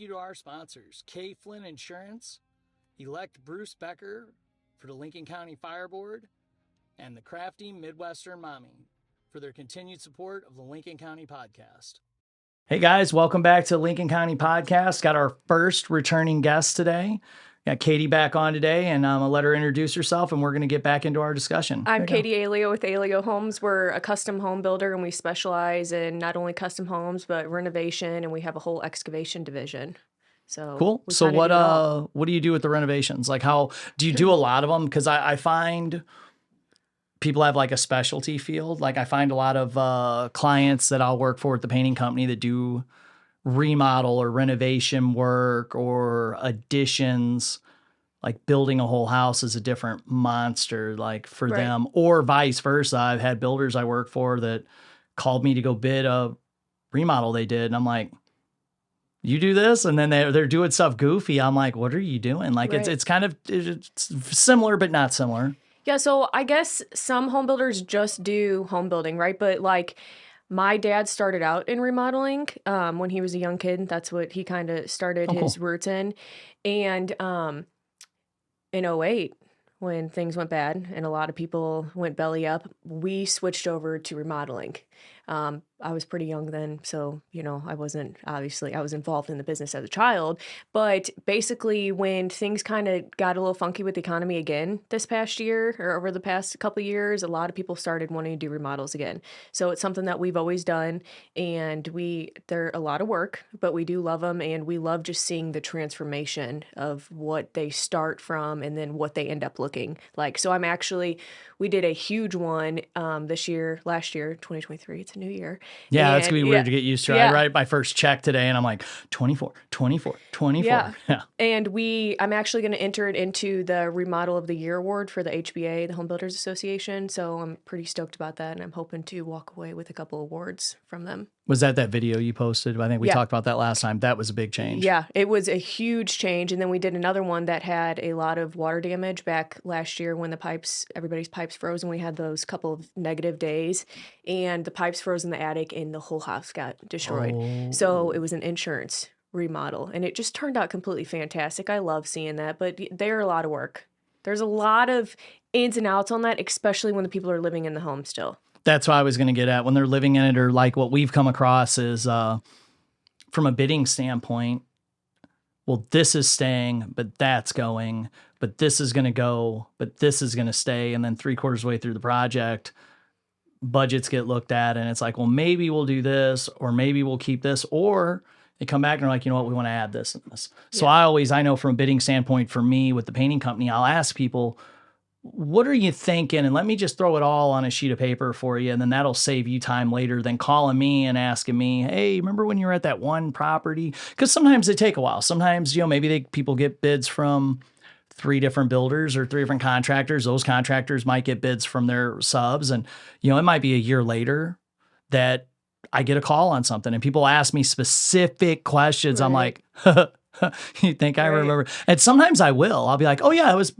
you to our sponsors, K. Flynn Insurance, elect Bruce Becker for the Lincoln County Fire Board, and the Crafty Midwestern Mommy for their continued support of the Lincoln County Podcast. Hey guys, welcome back to Lincoln County Podcast. Got our first returning guest today. Got Katie back on today, and I'm going to let her introduce herself, and we're going to get back into our discussion. I'm Katie Aiello with Aiello Homes. We're a custom home builder, and we specialize in not only custom homes, but renovation, and we have a whole excavation division. So cool. So what do you do with the renovations? Like, how do you do a lot of them? Because I find people have like a specialty field. Like I find a lot of clients that I'll work for at the painting company that do remodel or renovation work or additions. Like building a whole house is a different monster, like for them, or vice versa. I've had builders I work for that called me to go bid a remodel they did, and I'm like, you do this? And then they're doing stuff goofy. I'm like, what are you doing? Like it's kind of it's similar, but not similar. Yeah. So I guess some home builders just do home building, right? But like my dad started out in remodeling when he was a young kid. That's what he kind of started his roots in. And in '08, when things went bad and a lot of people went belly up, we switched over to remodeling. I was pretty young then, so, I was involved in the business as a child, but basically when things kind of got a little funky with the economy again this past year or over the past couple of years, a lot of people started wanting to do remodels again. So it's something that we've always done, and they're a lot of work, but we do love them, and we love just seeing the transformation of what they start from and then what they end up looking like. So we did a huge one last year, 2023, it's a new year. Yeah, that's going to be weird to get used to. I write my first check today, and I'm like, 24. Yeah. And I'm actually going to enter it into the Remodel of the Year award for the HBA, the Home Builders Association. So I'm pretty stoked about that, and I'm hoping to walk away with a couple awards from them. Was that video you posted? I think we talked about that last time. That was a big change. Yeah, it was a huge change. And then we did another one that had a lot of water damage back last year when everybody's pipes froze, and we had those couple of negative days, and the pipes froze in the attic and the whole house got destroyed. Oh. So it was an insurance remodel, and it just turned out completely fantastic. I love seeing that, but they're a lot of work. There's a lot of ins and outs on that, especially when the people are living in the home still. That's what I was going to get at. When they're living in it, or like what we've come across is from a bidding standpoint, well, this is staying, but that's going, but this is going to go, but this is going to stay. And then 3/4 way through the project, budgets get looked at, and it's like, well, maybe we'll do this, or maybe we'll keep this, or they come back and are like, you know what, we want to add this and this. So I know from a bidding standpoint for me with the painting company, I'll ask people, what are you thinking? And let me just throw it all on a sheet of paper for you. And then that'll save you time later than calling me and asking me, hey, remember when you were at that one property? Because sometimes they take a while. Sometimes, maybe people get bids from 3 different builders or 3 different contractors. Those contractors might get bids from their subs. And, it might be a year later that I get a call on something, and people ask me specific questions. I'm like, you think I remember? And sometimes I will. I'll be like, oh yeah, it was...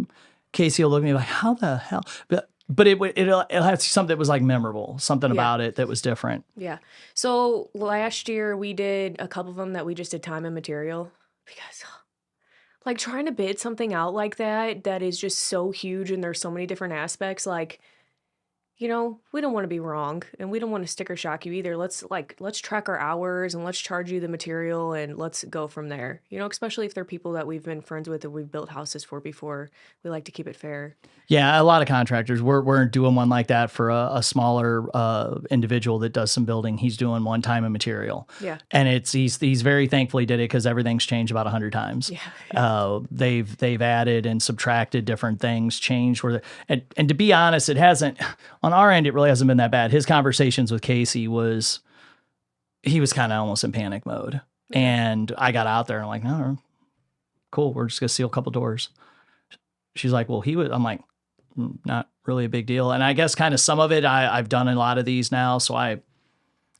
Casey will look at me like, how the hell? But it'll have something that was like memorable, something about it that was different. Yeah. So last year we did a couple of them that we just did time and material, because like trying to bid something out like that is just so huge, and there's so many different aspects. Like, we don't want to be wrong, and we don't want to sticker shock you either. Let's track our hours, and let's charge you the material, and let's go from there. Especially if they're people that we've been friends with, that we've built houses for before. We like to keep it fair. Yeah, a lot of contractors. We're doing one like that for a smaller individual that does some building. He's doing one time and material. Yeah, and he's very thankful he did it, because everything's changed about 100 times. Yeah, they've added and subtracted different things, changed and to be honest, it hasn't. On our end, it really hasn't been that bad. His conversations with Casey he was kind of almost in panic mode. And I got out there and I'm like, no, cool. We're just going to seal a couple doors. She's like, well, I'm like, not really a big deal. And I guess kind of some of it, I've done a lot of these now. So I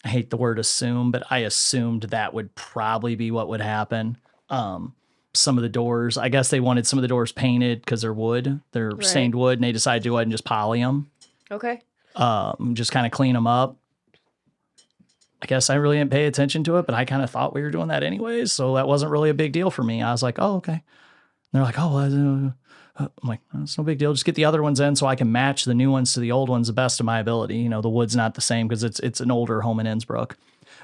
hate the word assume, but I assumed that would probably be what would happen. Some of the doors, I guess they wanted some of the doors painted because they're wood. They're stained wood, and they decided to go ahead and just poly them. Okay. Just kind of clean them up. I guess I really didn't pay attention to it, but I kind of thought we were doing that anyways. So that wasn't really a big deal for me. I was like, oh, okay. And they're like, oh, I'm like, it's no big deal. Just get the other ones in so I can match the new ones to the old ones the best of my ability. You know, the wood's not the same because it's an older home in Innsbruck.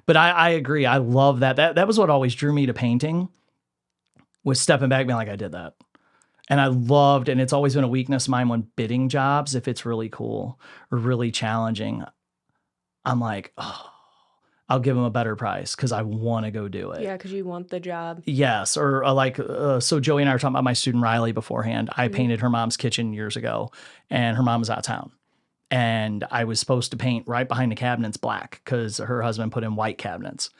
But I agree. I love that. That was what always drew me to painting, was stepping back, being like, I did that. And I loved, and it's always been a weakness of mine when bidding jobs, if it's really cool or really challenging, I'm like, oh, I'll give them a better price because I want to go do it. Yeah, because you want the job. Yes. Or so Joey and I were talking about my student Riley beforehand. I painted her mom's kitchen years ago, and her mom was out of town. And I was supposed to paint right behind the cabinets black because her husband put in white cabinets.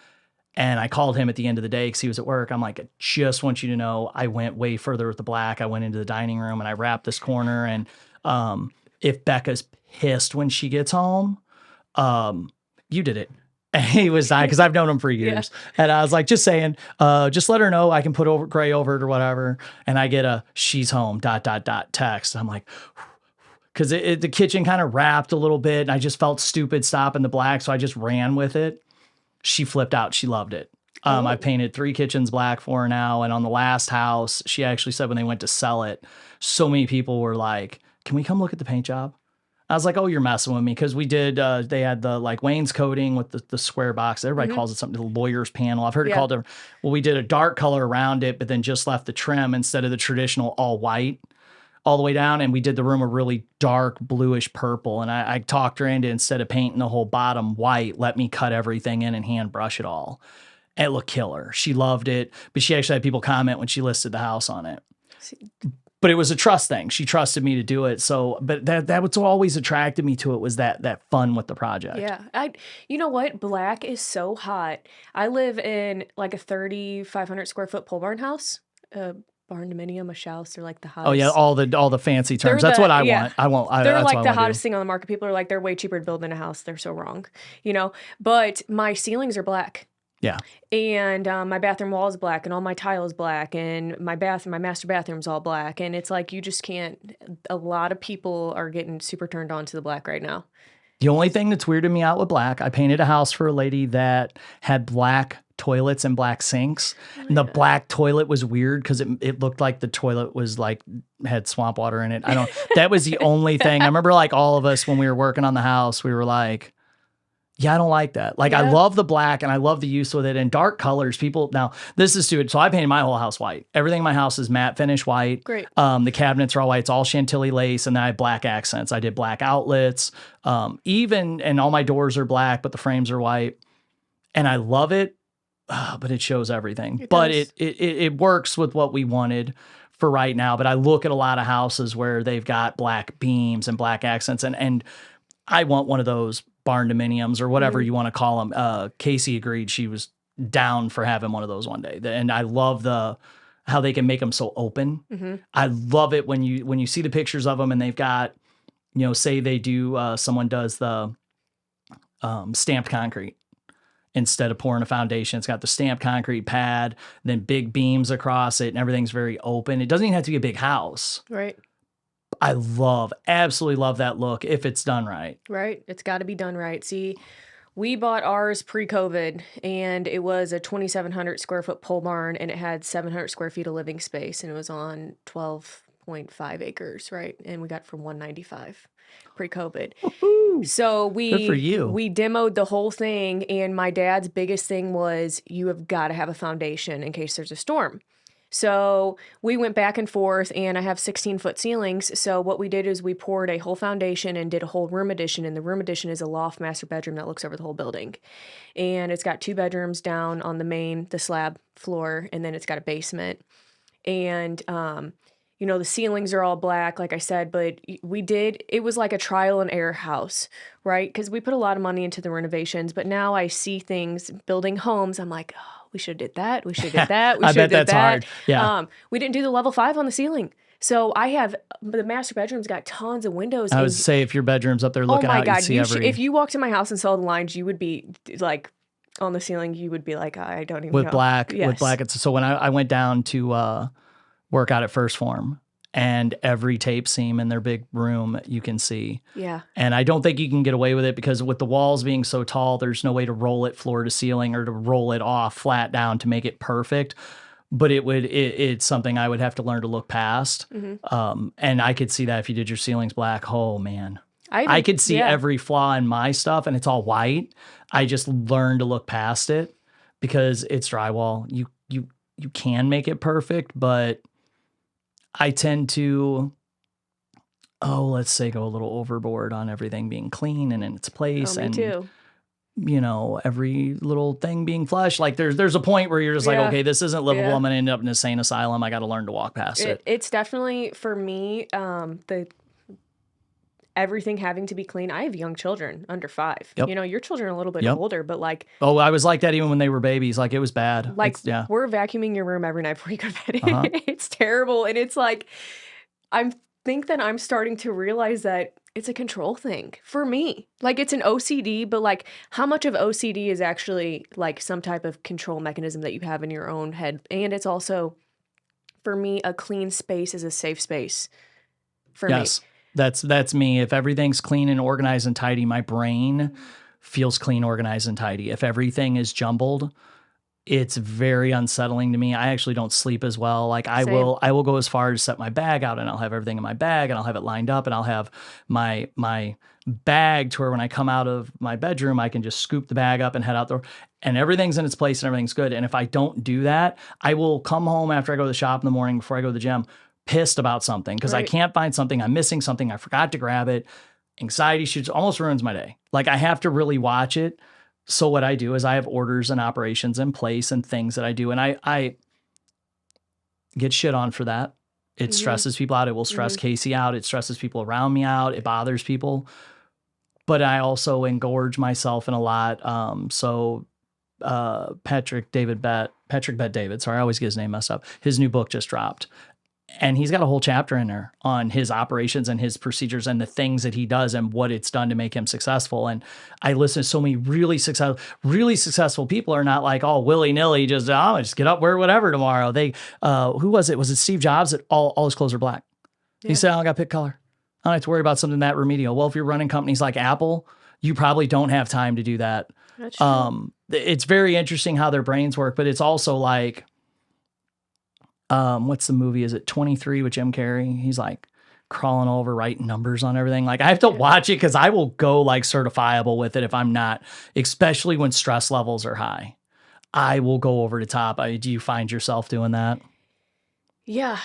And I called him at the end of the day because he was at work. I'm like, I just want you to know I went way further with the black. I went into the dining room and I wrapped this corner. And if Becca's pissed when she gets home, you did it. And he was dying because I've known him for years. Yeah. And I was like, just saying, just let her know I can put over gray over it or whatever. And I get a she's home ... text. I'm like, because the kitchen kind of wrapped a little bit. And I just felt stupid stopping the black. So I just ran with it. She flipped out. She loved it. I painted 3 kitchens black for her now. And on the last house, she actually said when they went to sell it, so many people were like, can we come look at the paint job? I was like, oh, you're messing with me. Because we did, they had the like wainscoting with the square box. Everybody calls it something, the lawyer's panel. I've heard it called, well, we did a dark color around it, but then just left the trim instead of the traditional all white all the way down. And we did the room a really dark bluish purple. And I talked her into, instead of painting the whole bottom white, let me cut everything in and hand brush it all. It looked killer. She loved it. But she actually had people comment when she listed the house on it. But it was a trust thing. She trusted me to do it. So, but that was always attracted me to it, was that fun with the project. Yeah. You know what? Black is so hot. I live in like a 3,500 square foot pole barn house. Barn dominium, a house, they're like the hottest. Oh yeah, all the fancy terms. That's what I want. I won't. They're like the hottest thing on the market. People are like, they're way cheaper to build than a house. They're so wrong, you know. But my ceilings are black. Yeah. And my bathroom wall is black, and all my tile is black, and my master bathroom's all black, and it's like you just can't. A lot of people are getting super turned on to the black right now. The only thing that's weirded me out with black, I painted a house for a lady that had black toilets and black sinks. And the black toilet was weird because it looked like the toilet was like had swamp water in it. That was the only thing. I remember like all of us when we were working on the house, we were like, yeah, I don't like that. Like I love the black and I love the use with it, and dark colors. Now this is stupid. So I painted my whole house white. Everything in my house is matte finish white. Great. The cabinets are all white. It's all Chantilly lace, and then I have black accents. I did black outlets. And all my doors are black, but the frames are white. And I love it. But it shows everything. But it works with what we wanted for right now. But I look at a lot of houses where they've got black beams and black accents, and I want one of those barn dominiums or whatever you want to call them. Casey agreed. She was down for having one of those one day. And I love how they can make them so open. Mm-hmm. I love it when you see the pictures of them and they've got, say they do, someone does the stamped concrete. Instead of pouring a foundation, it's got the stamped concrete pad, then big beams across it, and everything's very open. It doesn't even have to be a big house. Right. I absolutely love that look if it's done right. Right. It's got to be done right. See, we bought ours pre-COVID, and it was a 2,700 square foot pole barn, and it had 700 square feet of living space, and it was on 12.5 acres, right? And we got it for $195 pre-COVID. Woo-hoo. So good for you. We demoed the whole thing, and my dad's biggest thing was you have got to have a foundation in case there's a storm. So we went back and forth, and I have 16-foot ceilings. So what we did is we poured a whole foundation and did a whole room addition. And the room addition is a loft master bedroom that looks over the whole building. And it's got 2 bedrooms down on the slab floor, and then it's got a basement. And, the ceilings are all black, like I said, but it was like a trial and error house, right? Because we put a lot of money into the renovations, but now I see things, building homes, I'm like, oh, we should have did that. We should have did that. We should have did that. Hard. Yeah. We didn't do the level 5 on the ceiling. So the master bedroom's got tons of windows. I would say if your bedroom's up there looking out, you see if you walked in my house and saw the lines, you would be like on the ceiling. You would be like, I don't even know. With black. So when I went down to work out at First Form, and every tape seam in their big room you can see. Yeah. And I don't think you can get away with it because with the walls being so tall, there's no way to roll it floor to ceiling or to roll it off flat down to make it perfect. But it's something I would have to learn to look past. And I could see that if you did your ceilings black, oh man. I could see every flaw in my stuff and it's all white. I just learned to look past it because it's drywall. You can make it perfect, but I tend to, let's say go a little overboard on everything being clean and in its place. Me and, too. You know, every little thing being flush. Like there's a point where you're just like, okay, this isn't livable. I'm going to end up in an insane asylum. I got to learn to walk past it. It's definitely, for me, everything having to be clean. I have young children under 5. You know, your children are a little bit older, but like... Oh, I was like that even when they were babies. Like, it was bad. Like, we're vacuuming your room every night before you go to bed. It's terrible. And it's like, I think that I'm starting to realize that it's a control thing for me. Like, it's an OCD, but like, how much of OCD is actually like some type of control mechanism that you have in your own head? And it's also, for me, a clean space is a safe space for me. That's me. If everything's clean and organized and tidy, my brain feels clean, organized, and tidy. If everything is jumbled, it's very unsettling to me. I actually don't sleep as well. Like I will go as far as set my bag out and I'll have everything in my bag and I'll have it lined up and I'll have my bag to where when I come out of my bedroom, I can just scoop the bag up and head out there and everything's in its place and everything's good. And if I don't do that, I will come home after I go to the shop in the morning before I go to the gym pissed about something because I can't find something. I'm missing something. I forgot to grab it. Anxiety shoots, almost ruins my day. Like I have to really watch it. So what I do is I have orders and operations in place and things that I do. And I get shit on for that. It stresses people out. It will stress Casey out. It stresses people around me out. It bothers people. But I also engorge myself in a lot. Patrick Bet David, sorry, I always get his name messed up. His new book just dropped. And he's got a whole chapter in there on his operations and his procedures and the things that he does and what it's done to make him successful. And I listen to so many really successful people are not like all willy-nilly, just get up, wear whatever tomorrow. They, who was it? Was it Steve Jobs that all his clothes are black? Yeah. He said, I got to pick color. I don't have to worry about something that remedial. Well, if you're running companies like Apple, you probably don't have time to do that. That's true. It's very interesting how their brains work, but it's also like, what's the movie? Is it 23 with Jim Carrey? He's like crawling over, writing numbers on everything. Like I have to watch it because I will go like certifiable with it if I'm not, especially when stress levels are high. I will go over the top. Do you find yourself doing that? Yeah,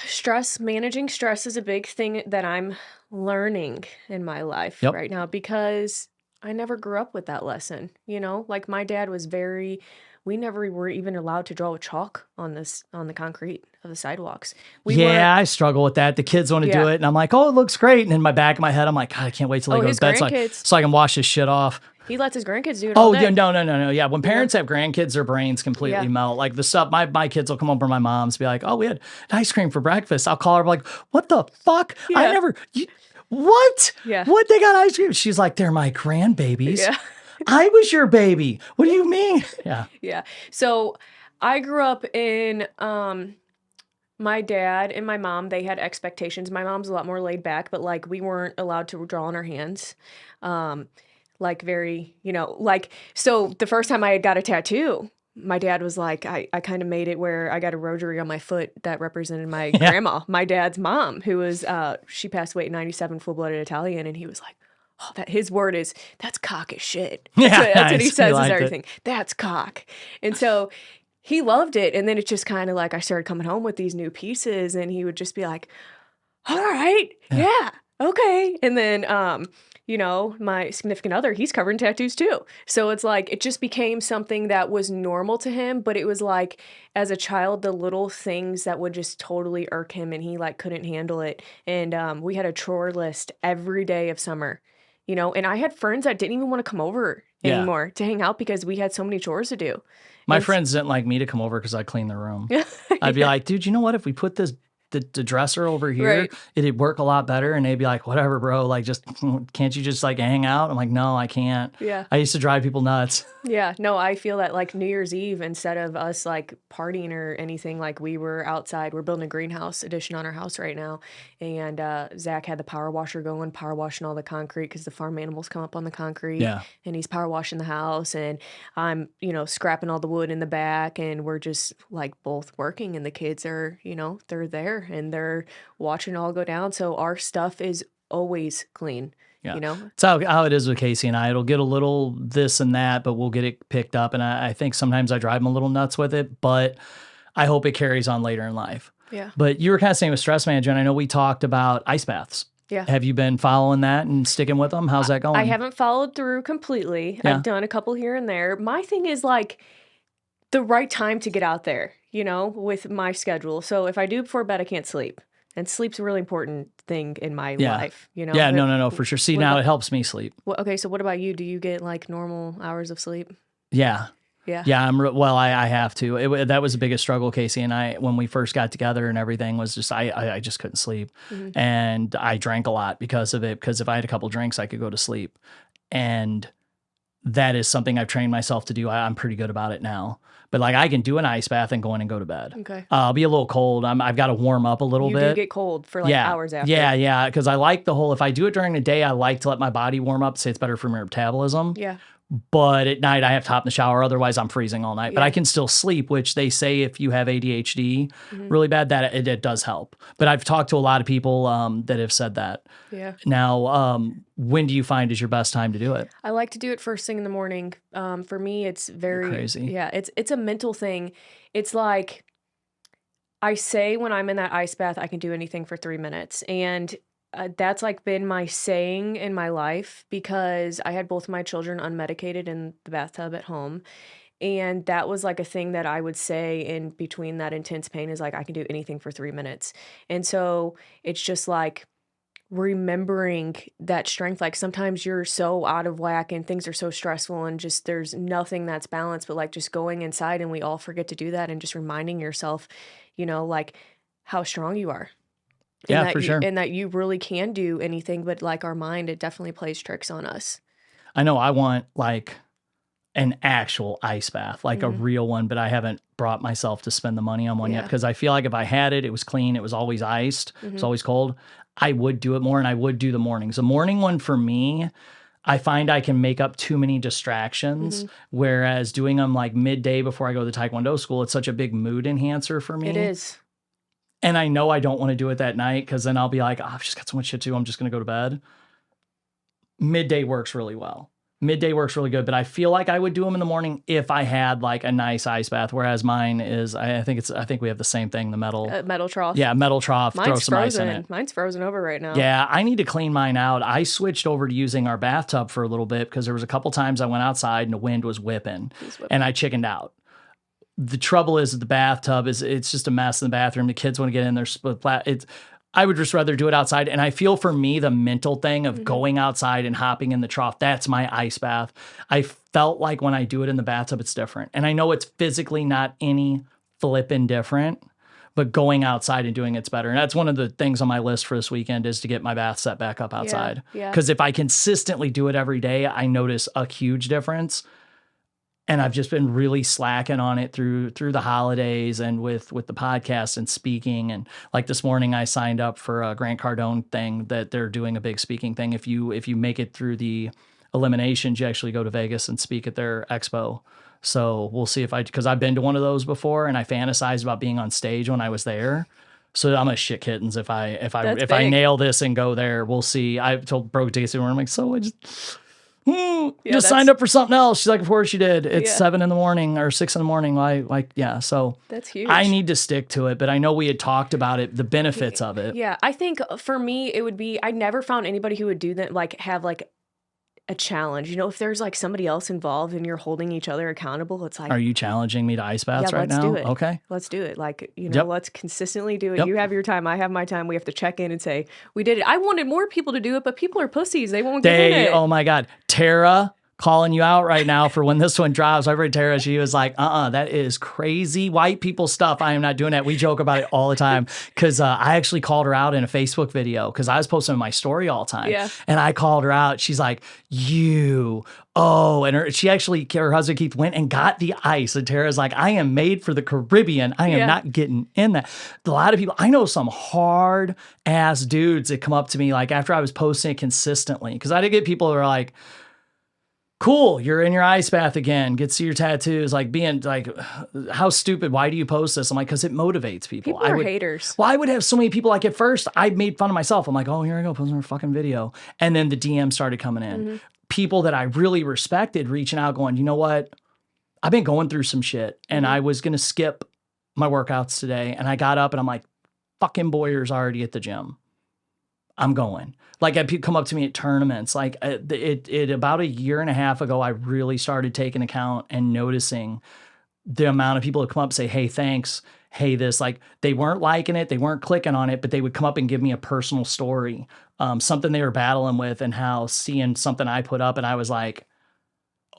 managing stress is a big thing that I'm learning in my life right now because I never grew up with that lesson. You know, like my dad was we never were even allowed to draw with chalk on the concrete of the sidewalks. I struggle with that. The kids want to do it, and I'm like, oh, it looks great. And in my back of my head, I'm like, God, I can't wait till they go to bed so I can wash this shit off. He lets his grandkids do it all day. Yeah, no. Yeah, when parents have grandkids, their brains completely melt. Like the stuff, my kids will come over to my mom's, be like, oh, we had ice cream for breakfast. I'll call her like, what the fuck? Yeah. What? Yeah. What, they got ice cream? She's like, they're my grandbabies. Yeah. I was your baby. What do you mean? Yeah. Yeah. So I grew up in, my dad and my mom, they had expectations. My mom's a lot more laid back, but like we weren't allowed to draw on our hands. Like very, so the first time I had got a tattoo, my dad was like, I kind of made it where I got a rosary on my foot that represented my grandma, my dad's mom, who was, she passed away at 97, full-blooded Italian. And he was like, oh, his word is, that's cock as shit. That's what he says is everything. That's cock. And so he loved it. And then it's just kind of like I started coming home with these new pieces and he would just be like, all right, yeah, okay. And then, my significant other, he's covered in tattoos too. So it's like, it just became something that was normal to him. But it was like, as a child, the little things that would just totally irk him and he like couldn't handle it. And we had a chore list every day of summer. And I had friends that didn't even want to come over anymore to hang out because we had so many chores to do. My friends didn't like me to come over because I cleaned the room. I'd be like, dude, you know what? If we put this the dresser over here, Right. it'd work a lot better. And they'd be like, whatever, bro. Like, just can't you just like hang out? I'm like, no, I can't. Yeah. I used to drive people nuts. Yeah, no, I feel that like New Year's Eve, instead of us like partying or anything, like we were outside. We're building a greenhouse addition on our house right now. And Zach had the power washer going, power washing all the concrete because the farm animals come up on the concrete. Yeah. And he's power washing the house. And I'm, scrapping all the wood in the back. And we're just like both working. And the kids are, they're there and they're watching it all go down. So our stuff is always clean. Yeah. It's how it is with Casey and I. It'll get a little this and that, but we'll get it picked up. And I think sometimes I drive them a little nuts with it, but I hope it carries on later in life. Yeah. But you were kind of saying with stress management, I know we talked about ice baths. Yeah. Have you been following that and sticking with them? How's that going? I haven't followed through completely. Yeah. I've done a couple here and there. My thing is like the right time to get out there, with my schedule. So if I do before bed, I can't sleep. And sleep's a really important thing in my life, Yeah, no, for sure. See, now it helps me sleep. Well, okay, so what about you? Do you get like normal hours of sleep? Yeah. Yeah. Yeah, I have to. That was the biggest struggle, Casey and I, when we first got together and everything, was just I just couldn't sleep. Mm-hmm. And I drank a lot because of it, because if I had a couple drinks, I could go to sleep. And that is something I've trained myself to do. I'm pretty good about it now. But like I can do an ice bath and go in and go to bed. Okay. I'll be a little cold. I've got to warm up a little bit. You do get cold for like hours after. Yeah. Because I like the whole, if I do it during the day, I like to let my body warm up. Say it's better for my metabolism. Yeah. But at night I have to hop in the shower. Otherwise I'm freezing all night. But Yeah. I can still sleep, which they say if you have ADHD really bad, that it does help. But I've talked to a lot of people that have said that. Yeah. Now, when do you find is your best time to do it? I like to do it first thing in the morning. For me, it's very crazy. Yeah, it's a mental thing. It's like I say when I'm in that ice bath, I can do anything for 3 minutes, and that's like been my saying in my life because I had both my children unmedicated in the bathtub at home. And that was like a thing that I would say in between that intense pain is like, I can do anything for 3 minutes. And so it's just like remembering that strength. Like sometimes you're so out of whack and things are so stressful and just there's nothing that's balanced, but like just going inside, and we all forget to do that, and just reminding yourself, like how strong you are. Yeah, for sure. And that you really can do anything, but like our mind, it definitely plays tricks on us. I know I want like an actual ice bath, like a real one, but I haven't brought myself to spend the money on one yet, because I feel like if I had it, it was clean, it was always iced, it's always cold, I would do it more, and I would do the mornings. The morning one for me, I find I can make up too many distractions, whereas doing them like midday before I go to the Taekwondo school, it's such a big mood enhancer for me. It is. And I know I don't want to do it that night, because then I'll be like, oh, I've just got so much shit to do, I'm just going to go to bed. Midday works really well. Midday works really good, but I feel like I would do them in the morning if I had like a nice ice bath. Whereas mine is, I think we have the same thing, the metal trough. Yeah, metal trough. Throw Mine's some frozen. ice in it. Mine's frozen over right now. Yeah, I need to clean mine out. I switched over to using our bathtub for a little bit because there was a couple times I went outside and the wind was whipping, and I chickened out. The trouble is the bathtub it's just a mess in the bathroom. The kids want to get in there. I would just rather do it outside. And I feel for me, the mental thing of going outside and hopping in the trough, that's my ice bath. I felt like when I do it in the bathtub, it's different. And I know it's physically not any flipping different, but going outside and doing it's better. And that's one of the things on my list for this weekend is to get my bath set back up outside. Yeah. Because if I consistently do it every day, I notice a huge difference. And I've just been really slacking on it through the holidays and with the podcast and speaking. And like this morning, I signed up for a Grant Cardone thing that they're doing a big speaking thing. If you make it through the eliminations, you actually go to Vegas and speak at their expo. So we'll see because I've been to one of those before, and I fantasized about being on stage when I was there. So I'm a shit kittens if I nail this and go there. We'll see. I told Broke Daisy, I'm like, so I just signed up for something else. She's like, of course you did. It's 7 a.m. or 6 a.m. So that's huge. I need to stick to it, but I know we had talked about it, the benefits of it. Yeah. I think for me, it would be, I never found anybody who would do that, like have like a challenge. If there's like somebody else involved and you're holding each other accountable, it's like, are you challenging me to ice baths right now? Let's do it. Okay. Let's do it. Like, Yep. let's consistently do it. Yep. You have your time. I have my time. We have to check in and say, we did it. I wanted more people to do it, but people are pussies. They won't get in it. Oh my God. Tara calling you out right now for when this one drops. I've heard Tara, she was like, that is crazy white people stuff. I am not doing that. We joke about it all the time because I actually called her out in a Facebook video because I was posting my story all the time. Yeah. And I called her out. She's like, and she actually, her husband Keith went and got the ice. And Tara's like, I am made for the Caribbean. I am not getting in that. A lot of people, I know some hard ass dudes that come up to me like after I was posting it consistently because I did get people that are like, cool, you're in your ice bath again. Get to see your tattoos. Like being like, how stupid. Why do you post this? I'm like, because it motivates people. People are haters. Well, I would have so many people like at first I made fun of myself. I'm like, oh, here I go, posting a fucking video. And then the DM started coming in. People that I really respected reaching out going, you know what? I've been going through some shit and I was going to skip my workouts today. And I got up and I'm like, fucking Boyer's already at the gym. I'm going. Like people come up to me at tournaments. Like it about a year and a half ago, I really started taking account and noticing the amount of people that come up and say, hey, thanks. Hey, this, like they weren't liking it. They weren't clicking on it, but they would come up and give me a personal story, something they were battling with and how seeing something I put up. And I was like,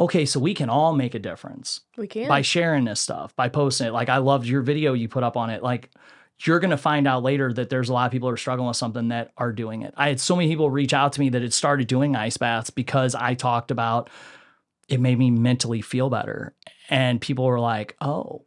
okay, so we can all make a difference. We can. By sharing this stuff, by posting it. Like I loved your video you put up on it. Like, you're going to find out later that there's a lot of people who are struggling with something that are doing it. I had so many people reach out to me that had started doing ice baths because I talked about it made me mentally feel better. And people were like, oh,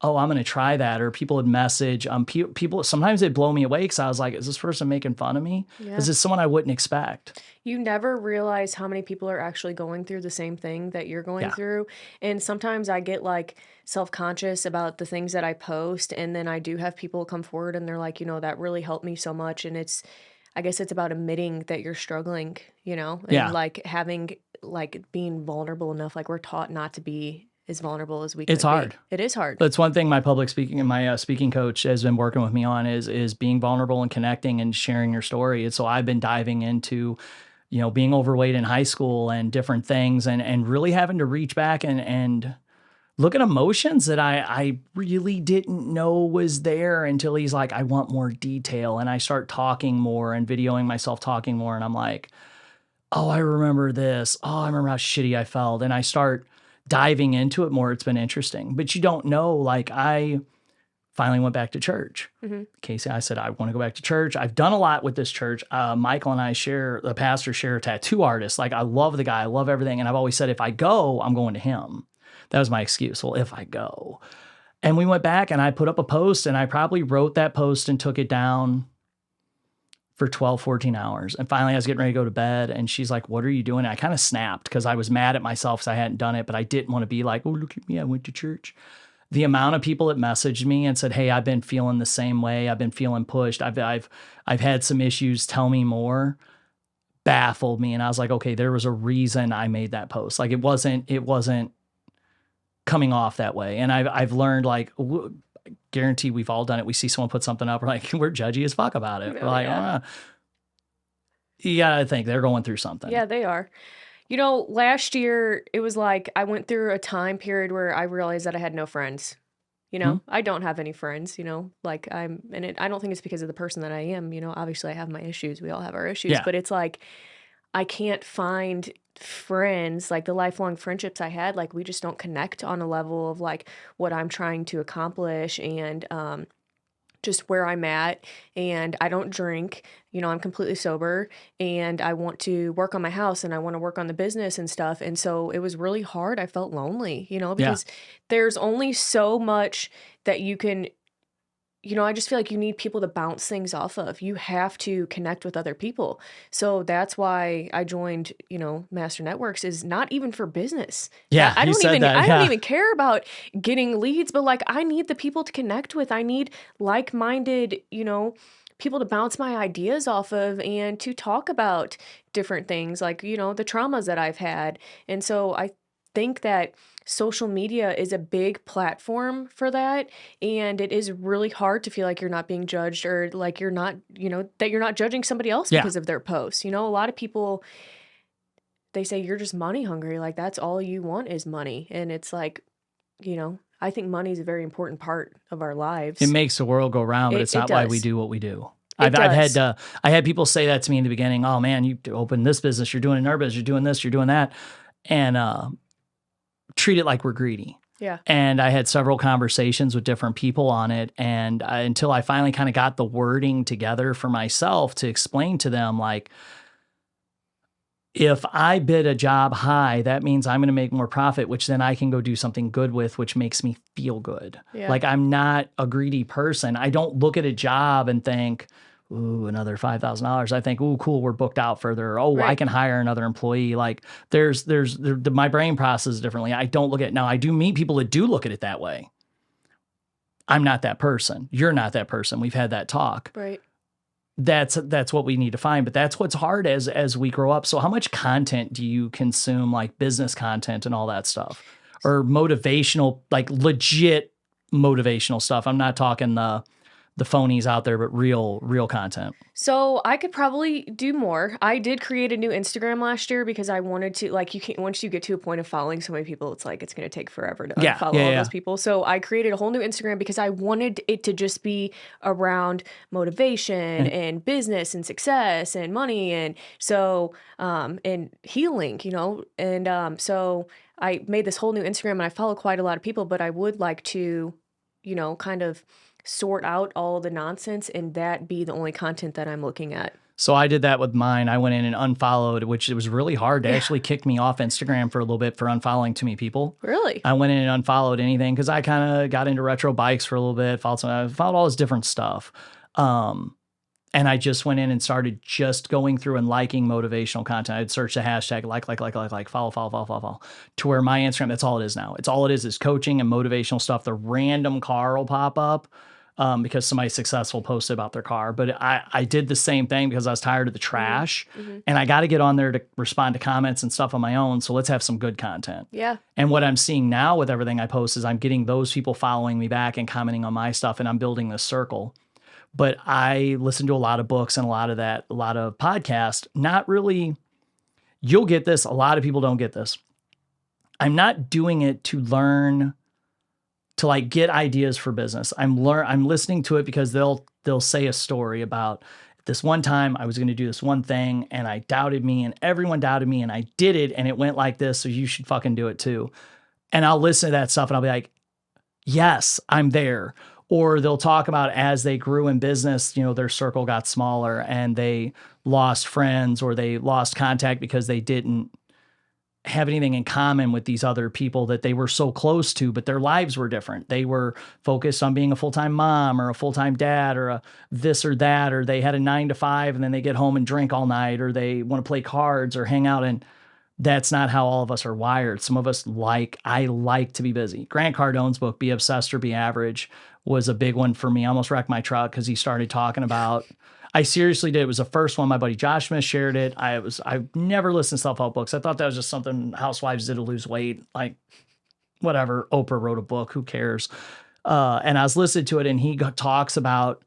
I'm going to try that. Or people would message. People, sometimes they'd blow me away because I was like, is this person making fun of me? Yeah. Is this someone I wouldn't expect? You never realize how many people are actually going through the same thing that you're going through. And sometimes I get like self-conscious about the things that I post. And then I do have people come forward and they're like, that really helped me so much. And I guess it's about admitting that you're struggling, and like having, like being vulnerable enough. Like we're taught not to be as vulnerable as we can. It's hard. It is hard. That's one thing my public speaking and my speaking coach has been working with me on is being vulnerable and connecting and sharing your story. And so I've been diving into, being overweight in high school and different things and really having to reach back and look at emotions that I really didn't know was there until he's like, I want more detail. And I start talking more and videoing myself talking more. And I'm like, oh, I remember this. Oh, I remember how shitty I felt. And I start diving into it more. It's been interesting, but you don't know, like I finally went back to church. Casey, I said, I want to go back to church. I've done a lot with this church. Michael and I the pastor share a tattoo artist. Like I love the guy. I love everything. And I've always said, if I go, I'm going to him. That was my excuse. Well, if I go. And we went back and I put up a post and I probably wrote that post and took it down for 12, 14 hours. And finally I was getting ready to go to bed and she's like, what are you doing? And I kind of snapped because I was mad at myself because I hadn't done it, but I didn't want to be like, oh, look at me, I went to church. The amount of people that messaged me and said, hey, I've been feeling the same way. I've been feeling pushed. I've had some issues. Tell me more. Baffled me. And I was like, okay, there was a reason I made that post. Like it wasn't coming off that way. And I've learned, like, guarantee we've all done it. We see someone put something up, we're like, we're judgy as fuck about it. We're like, you gotta think they're going through something. Yeah, they are. Last year it was like I went through a time period where I realized that I had no friends. I don't have any friends. Like I don't think it's because of the person that I am. Obviously I have my issues. We all have our issues, but it's like I can't find friends, like the lifelong friendships I had. Like we just don't connect on a level of like what I'm trying to accomplish and just where I'm at. And I don't drink, I'm completely sober and I want to work on my house and I want to work on the business and stuff. And so it was really hard. I felt lonely, because there's only so much that you can, I just feel like you need people to bounce things off of. You have to connect with other people. So that's why I joined, Master Networks, is not even for business. Yeah, I don't even care about getting leads, but like I need the people to connect with. I need like-minded, people to bounce my ideas off of and to talk about different things like, the traumas that I've had. And so I think that social media is a big platform for that. And it is really hard to feel like you're not being judged or like you're not, that you're not judging somebody else because of their posts. A lot of people, they say you're just money hungry. Like that's all you want is money. And it's like, I think money is a very important part of our lives. It makes the world go round, but it's not why we do what we do. I had people say that to me in the beginning. Oh man, you opened this business, you're doing another business, you're doing this, you're doing that. and treat it like we're greedy. Yeah. And I had several conversations with different people on it. And until I finally kind of got the wording together for myself to explain to them, like, if I bid a job high, that means I'm going to make more profit, which then I can go do something good with, which makes me feel good. Yeah. Like, I'm not a greedy person. I don't look at a job and think, ooh, another $5,000. I think, ooh, cool, we're booked out further. Oh, I can hire another employee. Like, my brain processes differently. I don't look at it. Now, I do meet people that do look at it that way. I'm not that person. You're not that person. We've had that talk. Right. That's what we need to find, but that's what's hard as we grow up. So how much content do you consume, like business content and all that stuff, or motivational, like legit motivational stuff? I'm not talking the phonies out there, but real content. So I could probably do more. I did create a new Instagram last year because I wanted to, like, you can't, once you get to a point of following so many people, it's like, it's going to take forever to unfollow all those people. So I created a whole new Instagram because I wanted it to just be around motivation and business and success and money. And so, and healing, you know, and, so I made this whole new Instagram and I follow quite a lot of people, but I would like to, you know, kind of sort out all the nonsense and that be the only content that I'm looking at. So I did that with mine. I went in and unfollowed, which it was really hard to actually kick me off Instagram for a little bit for unfollowing too many people. Really? I went in and unfollowed anything because I kind of got into retro bikes for a little bit, followed all this different stuff. And I just went in and started just going through and liking motivational content. I'd search the hashtag like, follow, to where my Instagram, that's all it is now. It's all it is coaching and motivational stuff. The random car will pop up because somebody successful posted about their car. But I did the same thing because I was tired of the trash. And I got to get on there to respond to comments and stuff on my own. So let's have some good content. Yeah. And what I'm seeing now with everything I post is I'm getting those people following me back and commenting on my stuff, and I'm building this circle. But I listen to a lot of books and a lot of podcasts. Not really, you'll get this. A lot of people don't get this. I'm not doing it to learn, to like get ideas for business. I'm listening to it because they'll say a story about this one time I was going to do this one thing and I doubted me and everyone doubted me and I did it and it went like this. So you should fucking do it too. And I'll listen to that stuff and I'll be like, yes, I'm there. Or they'll talk about as they grew in business, you know, their circle got smaller and they lost friends or they lost contact because they didn't have anything in common with these other people that they were so close to, but their lives were different. They were focused on being a full-time mom or a full-time dad or a this or that, or they had a 9 to 5 and then they get home and drink all night, or they want to play cards or hang out. And that's not how all of us are wired. Some of us I like to be busy. Grant Cardone's book, Be Obsessed or Be Average, was a big one for me. I almost wrecked my truck because he started talking about, I seriously did. It was the first one. My buddy Josh Smith shared it. I've never listened to self-help books. I thought that was just something housewives did to lose weight. Like, whatever. Oprah wrote a book. Who cares? And I was listening to it and he talks about,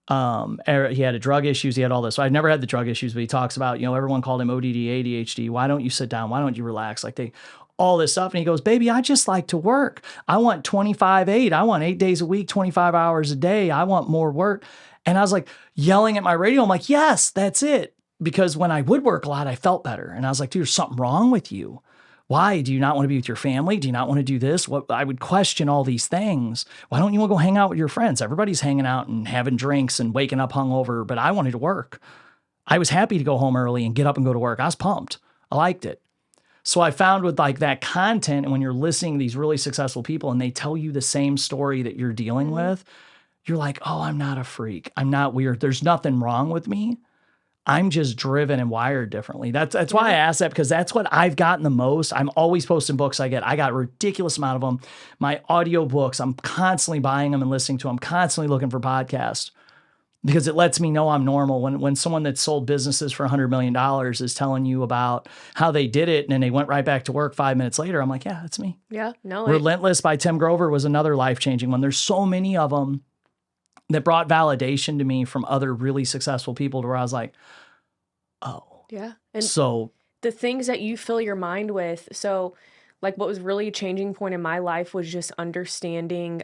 he had drug issues. He had all this. So I've never had the drug issues, but he talks about, you know, everyone called him ODD, ADHD. Why don't you sit down? Why don't you relax? Like all this stuff. And he goes, baby, I just like to work. I want 25/8. I want 8 days a week, 25 hours a day. I want more work. And I was like yelling at my radio. I'm like, yes, that's it. Because when I would work a lot, I felt better. And I was like, dude, there's something wrong with you. Why? Do you not want to be with your family? Do you not want to do this? What? I would question all these things. Why don't you want to go hang out with your friends? Everybody's hanging out and having drinks and waking up hungover, but I wanted to work. I was happy to go home early and get up and go to work. I was pumped. I liked it. So I found with like that content, and when you're listening to these really successful people and they tell you the same story that you're dealing with, you're like, oh, I'm not a freak. I'm not weird. There's nothing wrong with me. I'm just driven and wired differently. That's why I asked that, because that's what I've gotten the most. I'm always posting books I got a ridiculous amount of them. My audio books, I'm constantly buying them and listening to them. I'm constantly looking for podcasts because it lets me know I'm normal. When someone that sold businesses for $100 million is telling you about how they did it and then they went right back to work 5 minutes later, I'm like, yeah, that's me. Yeah, no. Relentless by Tim Grover was another life-changing one. There's so many of them that brought validation to me from other really successful people to where I was like, oh. Yeah. And so the things that you fill your mind with. So like what was really a changing point in my life was just understanding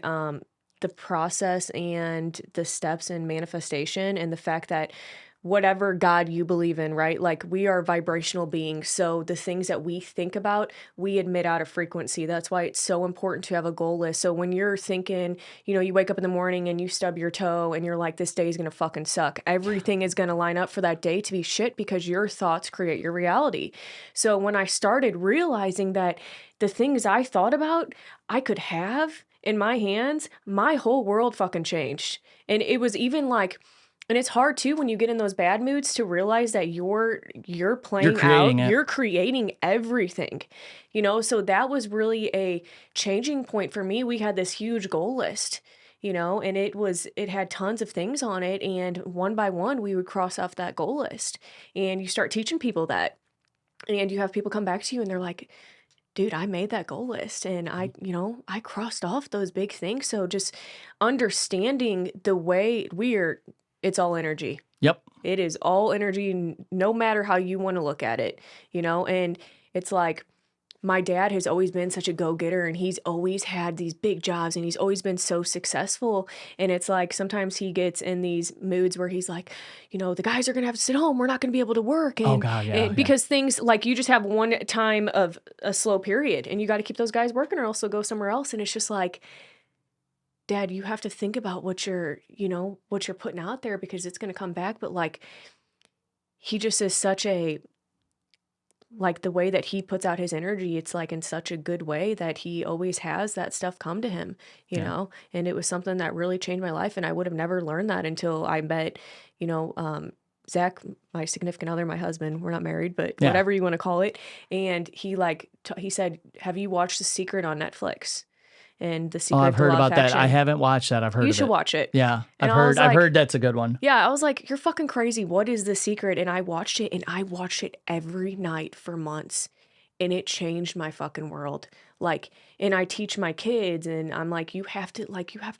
the process and the steps in manifestation, and the fact that whatever God you believe in, right? Like we are vibrational beings. So the things that we think about, we emit out of frequency. That's why it's so important to have a goal list. So when you're thinking, you wake up in the morning and you stub your toe and you're like, this day is going to fucking suck. Everything is going to line up for that day to be shit because your thoughts create your reality. So when I started realizing that the things I thought about, I could have in my hands, my whole world fucking changed. And it was even like, and it's hard too when you get in those bad moods to realize that you're playing out, you're creating everything, so that was really a changing point for me. We had this huge goal list, and it had tons of things on it. And one by one, we would cross off that goal list, and you start teaching people that, and you have people come back to you and they're like, dude, I made that goal list and I crossed off those big things. So just understanding the way it's all energy. Yep. It is all energy, no matter how you want to look at it, and it's like, my dad has always been such a go-getter and he's always had these big jobs and he's always been so successful. And it's like, sometimes he gets in these moods where he's like, the guys are going to have to sit home. We're not going to be able to work. And, oh God, yeah, because things like, you just have one time of a slow period and you got to keep those guys working or else they'll go somewhere else. And it's just like, Dad, you have to think about what you're putting out there because it's going to come back. But like, he just is such a, like the way that he puts out his energy, it's like in such a good way that he always has that stuff come to him, know? And it was something that really changed my life. And I would have never learned that until I met, Zach, my significant other, my husband. We're not married, but whatever you want to call it. And he he said, have you watched The Secret on Netflix? And The Secret. I've heard about that. I haven't watched that. I've heard. You should watch it. Yeah, I've heard that's a good one. Yeah, I was like, you're fucking crazy. What is The Secret? And I watched it, and I watched it every night for months, and it changed my fucking world. Like, and I teach my kids, and I'm like, you have to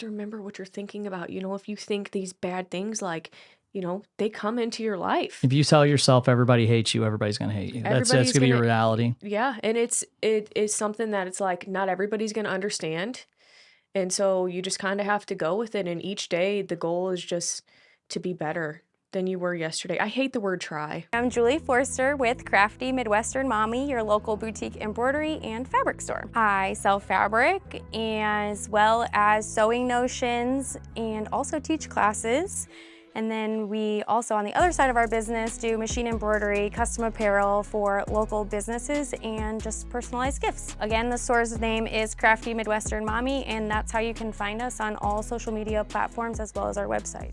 remember what you're thinking about. If you think these bad things, like, they come into your life. If you tell yourself everybody hates you, everybody's going to hate you. That's going to be your reality. Yeah. And it is something that it's like, not everybody's going to understand. And so you just kind of have to go with it. And each day the goal is just to be better than you were yesterday. I hate the word try. I'm Julie Forster with Crafty Midwestern Mommy, your local boutique embroidery and fabric store. I sell fabric as well as sewing notions and also teach classes. And then we also, on the other side of our business, do machine embroidery, custom apparel for local businesses, and just personalized gifts. Again, the store's name is Crafty Midwestern Mommy, and that's how you can find us on all social media platforms as well as our website.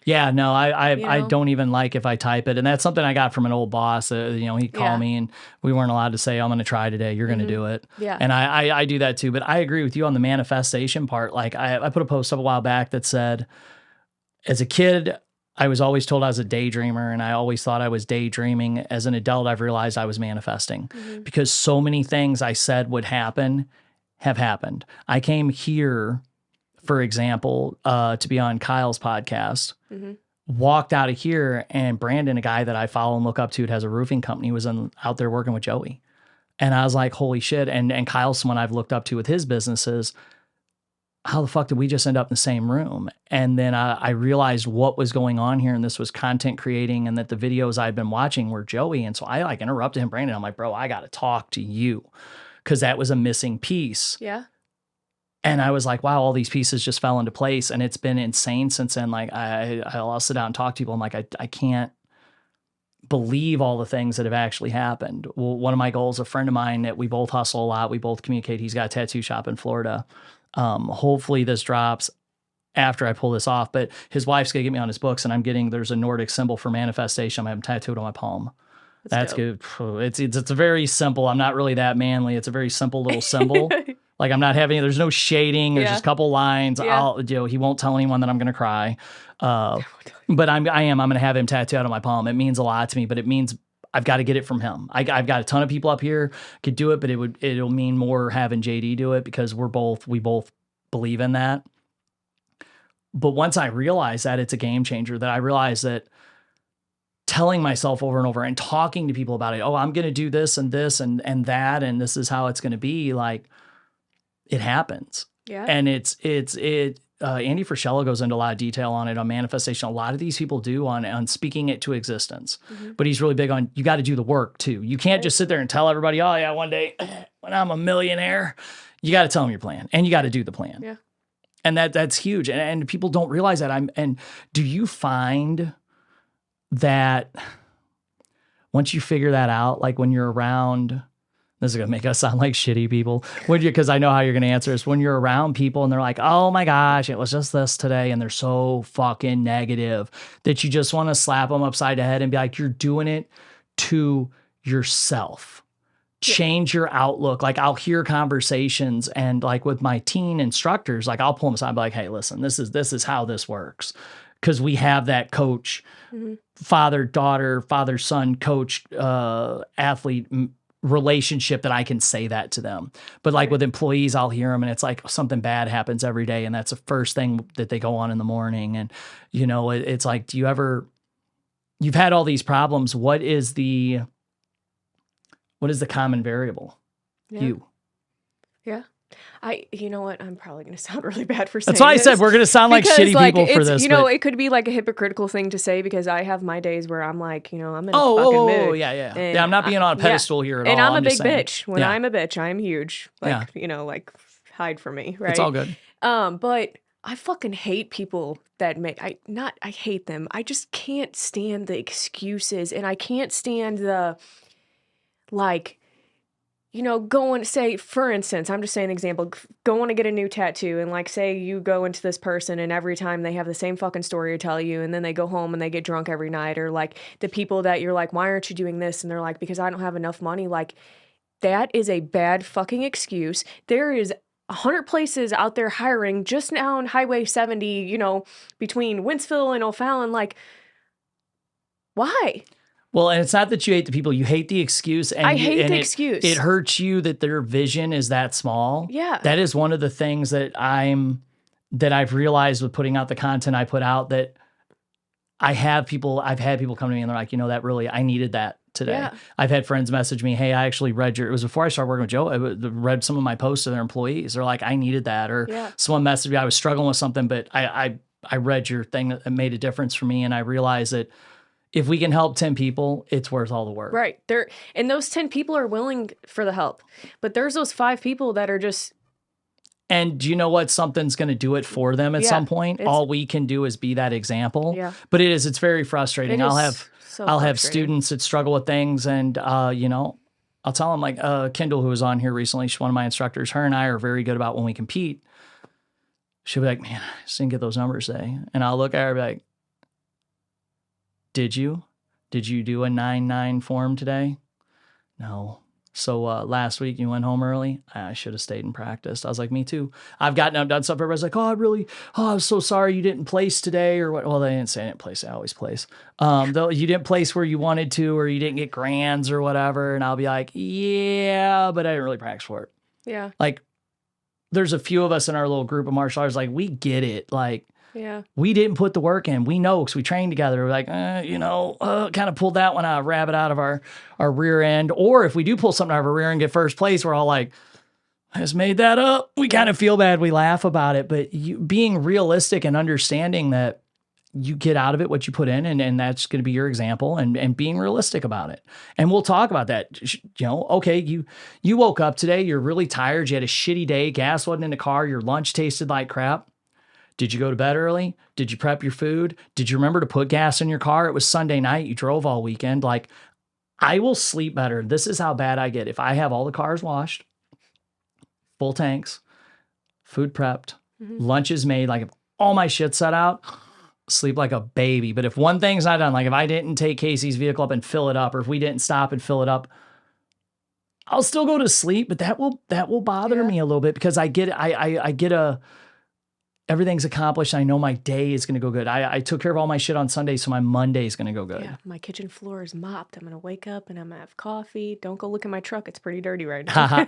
Yeah, no, I don't even like if I type it. And that's something I got from an old boss. He'd call me and we weren't allowed to say, I'm going to try today. You're going to do it. Yeah. And I do that too. But I agree with you on the manifestation part. Like I put a post up a while back that said, as a kid, I was always told I was a daydreamer and I always thought I was daydreaming. As an adult, I've realized I was manifesting because so many things I said would happen have happened. I came here, for example, to be on Kyle's podcast, walked out of here and Brandon, a guy that I follow and look up to, that has a roofing company, was out there working with Joey. And I was like, holy shit. And Kyle's someone I've looked up to with his businesses. How the fuck did we just end up in the same room? And then I realized what was going on here, and this was content creating, and that the videos I'd been watching were Joey. And so I like interrupted him, Brandon. I'm like, bro, I got to talk to you because that was a missing piece. Yeah. And I was like, wow, all these pieces just fell into place. And it's been insane since then. Like I'll sit down and talk to people. I'm like, I can't believe all the things that have actually happened. Well, one of my goals, a friend of mine that we both hustle a lot, we both communicate. He's got a tattoo shop in Florida. Hopefully this drops after I pull this off, but his wife's gonna get me on his books, and there's a Nordic symbol for manifestation. I'm having tattooed on my palm. That's good. It's a very simple. I'm not really that manly. It's a very simple little symbol. Like I'm not having, there's no shading. There's just a couple lines. Yeah. He won't tell anyone that I'm going to cry. But I'm going to have him tattooed on my palm. It means a lot to me, but it means I've got to get it from him. I've got a ton of people up here could do it, but it'll mean more having JD do it because we both believe in that. But once I realized that it's a game changer, that I realized that telling myself over and over and talking to people about it, oh, I'm going to do this and this and that, and this is how it's going to be, like, it happens. Yeah. And Andy Frischello goes into a lot of detail on it, on manifestation. A lot of these people do on speaking it to existence. But he's really big on, you got to do the work too. You can't just sit there and tell everybody, oh yeah, one day when I'm a millionaire, you got to tell them your plan and you got to do the plan. Yeah. And that's huge. And people don't realize that. And do you find that once you figure that out, like when you're around, this is going to make us sound like shitty people, because I know how you're going to answer this. When you're around people and they're like, oh my gosh, it was just this today. And they're so fucking negative that you just want to slap them upside the head and be like, you're doing it to yourself. Change your outlook. Like I'll hear conversations and like with my teen instructors, like I'll pull them aside and be like, hey, listen, this is how this works. Cause we have that coach, father, daughter, father, son, coach, athlete relationship that I can say that to them. But like with employees, I'll hear them and it's like something bad happens every day. And that's the first thing that they go on in the morning. And it's like, you've had all these problems. What is the common variable? Yeah. You. Yeah. You know what? I'm probably going to sound really bad for saying That's why I said we're going to sound like shitty people for this. It could be like a hypocritical thing to say because I have my days where I'm like, I'm in a fucking mood. Oh, yeah. And I'm not being on a pedestal here at all. And I'm a big just saying. bitch. When I'm a bitch, I'm huge. Like, like hide from me, right? It's all good. But I fucking hate people that I hate them. I just can't stand the excuses and I can't stand the going, say, for instance, I'm just saying an example, going to get a new tattoo and like, say you go into this person and every time they have the same fucking story to tell you and then they go home and they get drunk every night, or like the people that you're like, why aren't you doing this? And they're like, because I don't have enough money. Like that is a bad fucking excuse. There is 100 places out there hiring just now on Highway 70, between Wentzville and O'Fallon. Like, why? Well, and it's not that you hate the people, you hate the excuse. And I hate the excuse. It hurts you that their vision is that small. Yeah. That is one of the things that I've realized with putting out the content I put out, that I've had people come to me and they're like, that really, I needed that today. Yeah. I've had friends message me, hey, I actually read it was before I started working with Joe, I read some of my posts to their employees. They're like, I needed that. Or someone messaged me, I was struggling with something, but I read your thing that made a difference for me. And I realized that if we can help 10 people, it's worth all the work. Right. And those 10 people are willing for the help. But there's those 5 people that are just... And do you know what? Something's going to do it for them at some point. All we can do is be that example. Yeah. But it's very frustrating. I'll have students that struggle with things and, I'll tell them like Kendall, who was on here recently, she's one of my instructors. Her and I are very good about when we compete. She'll be like, man, I just didn't get those numbers today. And I'll look at her and be like, Did you do a 9-9 form today? No. So last week you went home early? I should have stayed and practiced. I was like, me too. I've gotten up, done stuff. Everybody's like, I'm so sorry you didn't place today or what? Well, they didn't say I didn't place. I always place. Though you didn't place where you wanted to, or you didn't get grands or whatever. And I'll be like, yeah, but I didn't really practice for it. Yeah. Like there's a few of us in our little group of martial arts, like we get it. Like, yeah, we didn't put the work in. We know because we trained together. We're like, kind of pulled that one out, rabbit out of our rear end. Or if we do pull something out of our rear end and get first place, we're all like, I just made that up. We kind of feel bad. We laugh about it. But being realistic and understanding that you get out of it what you put in, and that's going to be your example, and being realistic about it. And we'll talk about that. Okay, you woke up today, you're really tired, you had a shitty day, gas wasn't in the car, your lunch tasted like crap. Did you go to bed early? Did you prep your food? Did you remember to put gas in your car? It was Sunday night. You drove all weekend. Like, I will sleep better. This is how bad I get. If I have all the cars washed, full tanks, food prepped, lunch is made, like if all my shit's set out, sleep like a baby. But if one thing's not done, like if I didn't take Casey's vehicle up and fill it up, or if we didn't stop and fill it up, I'll still go to sleep, but that will bother me a little bit because I get everything's accomplished. I know my day is going to go good. I took care of all my shit on Sunday, so my Monday is going to go good. Yeah, my kitchen floor is mopped. I'm going to wake up and I'm going to have coffee. Don't go look at my truck. It's pretty dirty right now.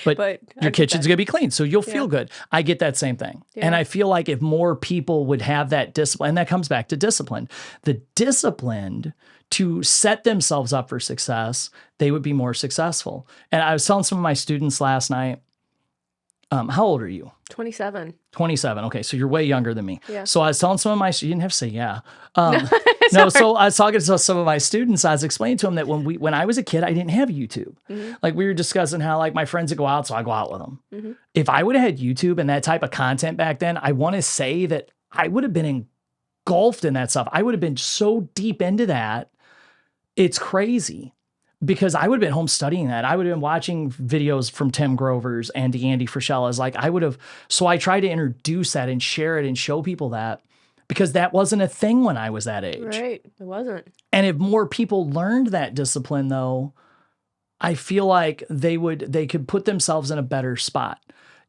but your kitchen's going to be clean, so you'll feel good. I get that same thing. Yeah. And I feel like if more people would have that discipline, and that comes back to discipline, the discipline to set themselves up for success, they would be more successful. And I was telling some of my students last night, How old are you? 27. 27. Okay, so you're way younger than me. Yeah. So I was telling some of my, you didn't have to say yeah. Sorry. So I was talking to some of my students. I was explaining to them that when I was a kid, I didn't have YouTube. Like we were discussing how like my friends would go out, so I go out with them. If I would have had YouTube and that type of content back then, I want to say that I would have been engulfed in that stuff. I would have been so deep into that. It's crazy. Because I would have been home studying that. I would have been watching videos from Tim Grover's and Andy Frischella's. Like I would have, so I try to introduce that and share it and show people that because that wasn't a thing when I was that age. Right. It wasn't. And if more people learned that discipline though, I feel like they could put themselves in a better spot.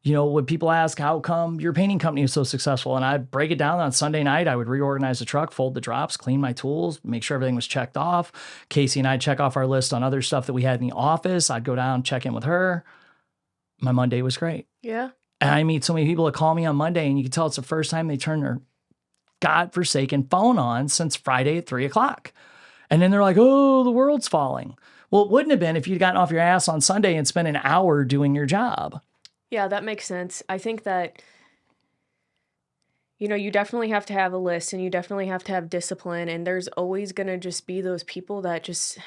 You know, when people ask, how come your painting company is so successful? And I break it down on Sunday night, I would reorganize the truck, fold the drops, clean my tools, make sure everything was checked off. Casey and I check off our list on other stuff that we had in the office. I'd go down, check in with her. My Monday was great. Yeah. And I meet so many people that call me on Monday and you can tell it's the first time they turn their godforsaken phone on since Friday at 3:00. And then they're like, oh, the world's falling. Well, it wouldn't have been if you'd gotten off your ass on Sunday and spent an hour doing your job. Yeah, that makes sense. I think that, you definitely have to have a list and you definitely have to have discipline. And there's always going to just be those people that just,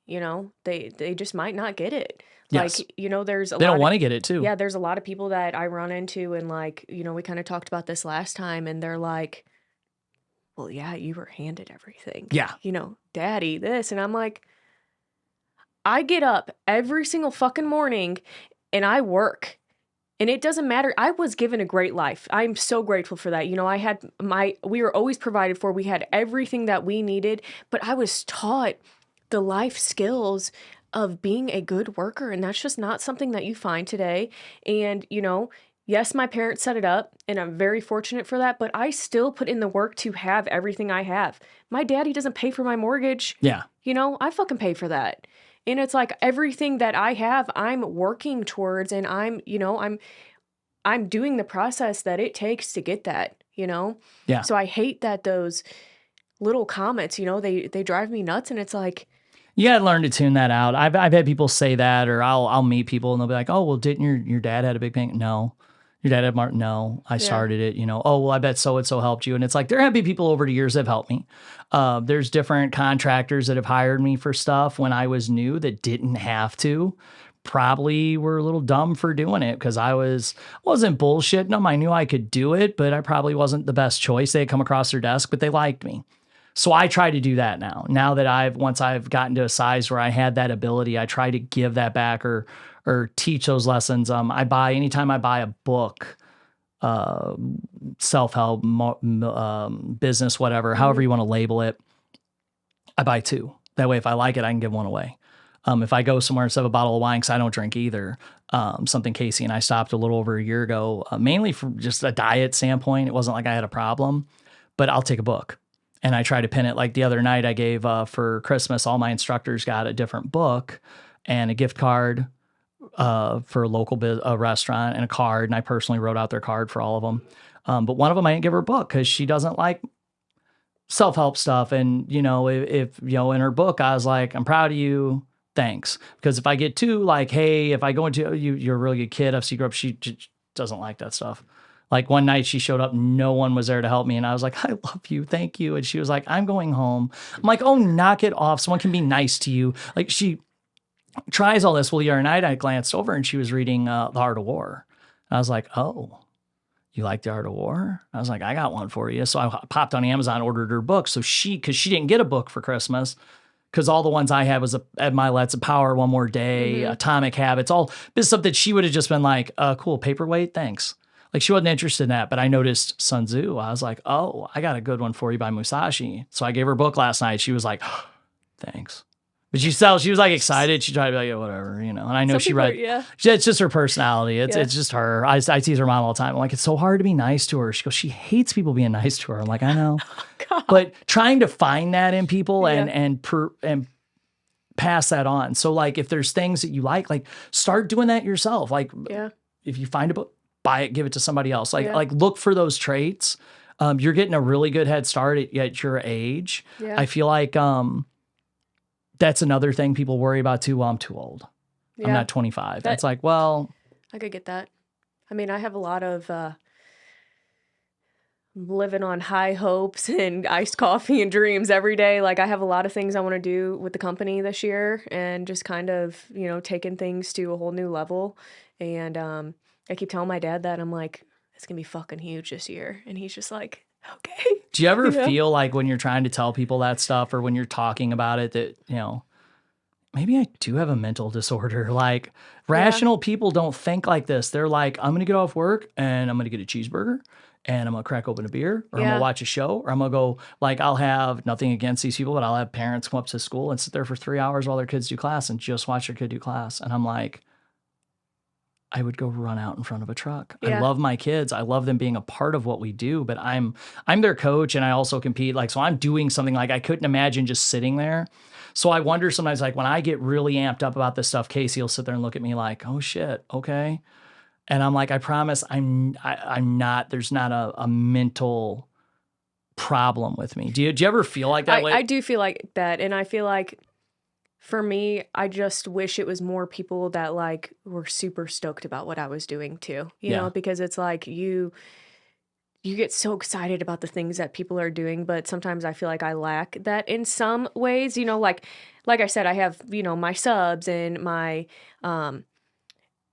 they just might not get it. Yes. Like, there's They don't want to get it too. Yeah, there's a lot of people that I run into and like, we kind of talked about this last time and they're like, well, yeah, you were handed everything. Yeah. Daddy, this. And I'm like, I get up every single fucking morning and I work. And it doesn't matter. I was given a great life. I'm so grateful for that. We were always provided for. We had everything that we needed, but I was taught the life skills of being a good worker. And that's just not something that you find today. And, yes, my parents set it up and I'm very fortunate for that, but I still put in the work to have everything I have. My daddy doesn't pay for my mortgage. Yeah. I fucking pay for that. And it's like everything that I have, I'm working towards and I'm doing the process that it takes to get that, Yeah. So I hate that those little comments, they drive me nuts and it's like, you gotta learn to tune that out. I've had people say that, or I'll meet people and they'll be like, "Oh, well, didn't your dad had a big painting?" No. Your dad had Martin? No. I started it. Oh, well, I bet so and so helped you. And it's like there have been people over the years that have helped me. There's different contractors that have hired me for stuff when I was new that didn't have to. Probably were a little dumb for doing it because I wasn't bullshitting them. I knew I could do it, but I probably wasn't the best choice. They had come across their desk, but they liked me. So I try to do that now. Now that once I've gotten to a size where I had that ability, I try to give that back or teach those lessons. Anytime I buy a book, self-help, business, whatever, however you want to label it, I buy 2. That way, if I like it, I can give 1 away. If I go somewhere instead of a bottle of wine, because I don't drink either, something Casey and I stopped a little over a year ago, mainly from just a diet standpoint. It wasn't like I had a problem, but I'll take a book. And I try to pin it. Like the other night I gave for Christmas, all my instructors got a different book and a gift card for a local restaurant and a card. And I personally wrote out their card for all of them. But one of them I didn't give her a book because she doesn't like self-help stuff. And, if in her book, I was like, I'm proud of you. Thanks. Because if I get too like, hey, if I go into you're a really good kid, I've seen you grow up, she doesn't like that stuff. Like one night she showed up, no one was there to help me. And I was like, I love you. Thank you. And she was like, I'm going home. I'm like, oh, knock it off. Someone can be nice to you. Like she tries all this. Well, the other night I glanced over and she was reading The Art of War. And I was like, oh, you like The Art of War? I was like, I got one for you. So I popped on Amazon, ordered her book. So because she didn't get a book for Christmas, because all the ones I had was Ed Milet's A Power, One More Day, Atomic Habits, all this stuff that she would have just been like, cool, paperweight, thanks. Like she wasn't interested in that, but I noticed Sun Tzu. I was like, oh, I got a good one for you by Musashi. So I gave her a book last night. She was like, thanks. But she was like excited. She tried to be like, yeah, whatever, And I know she read. Yeah. It's just her personality. It's just her. I tease her mom all the time. I'm like, it's so hard to be nice to her. She goes, she hates people being nice to her. I'm like, I know. Oh, but trying to find that in people and pass that on. So like, if there's things that you like start doing that yourself. Like, if you find a book, buy it, give it to somebody else. Like look for those traits. You're getting a really good head start at your age. Yeah. I feel like that's another thing people worry about too. Well, I'm too old. I'm not 25. It's like, well, I could get that. I mean, I have a lot of living on high hopes and iced coffee and dreams every day. Like I have a lot of things I want to do with the company this year and just kind of, taking things to a whole new level. And I keep telling my dad that I'm like, it's going to be fucking huge this year. And he's just like, okay. Do you ever feel like when you're trying to tell people that stuff or when you're talking about it that, maybe I do have a mental disorder? Like rational people don't think like this. They're like, I'm going to get off work and I'm going to get a cheeseburger and I'm going to crack open a beer or I'm going to watch a show or I'm going to go, like, I'll have nothing against these people, but I'll have parents come up to school and sit there for 3 hours while their kids do class and just watch their kid do class. And I'm like, I would go run out in front of a truck. I love my kids. I love them being a part of what we do, but I'm their coach and I also compete. Like, so I'm doing something like I couldn't imagine just sitting there. So I wonder sometimes, like when I get really amped up about this stuff, Casey will sit there and look at me like, oh shit. Okay. And I'm like, I promise I'm not, there's not a mental problem with me. Do you ever feel like that way? I do feel like that. And I feel like for me, I just wish it was more people that like were super stoked about what I was doing too, you know, because it's like you get so excited about the things that people are doing, but sometimes I feel like I lack that in some ways, like I said, I have, my subs and my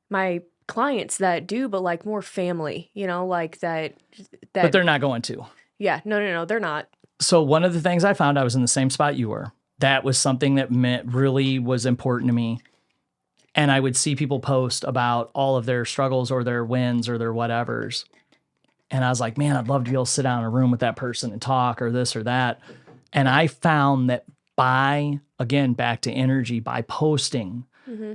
my clients that do, but like more family, like that. But they're not going to. Yeah, no, they're not. So one of the things I found, I was in the same spot you were. That was something that really was important to me. And I would see people post about all of their struggles or their wins or their whatevers. And I was like, man, I'd love to be able to sit down in a room with that person and talk or this or that. And I found that back to energy, by posting,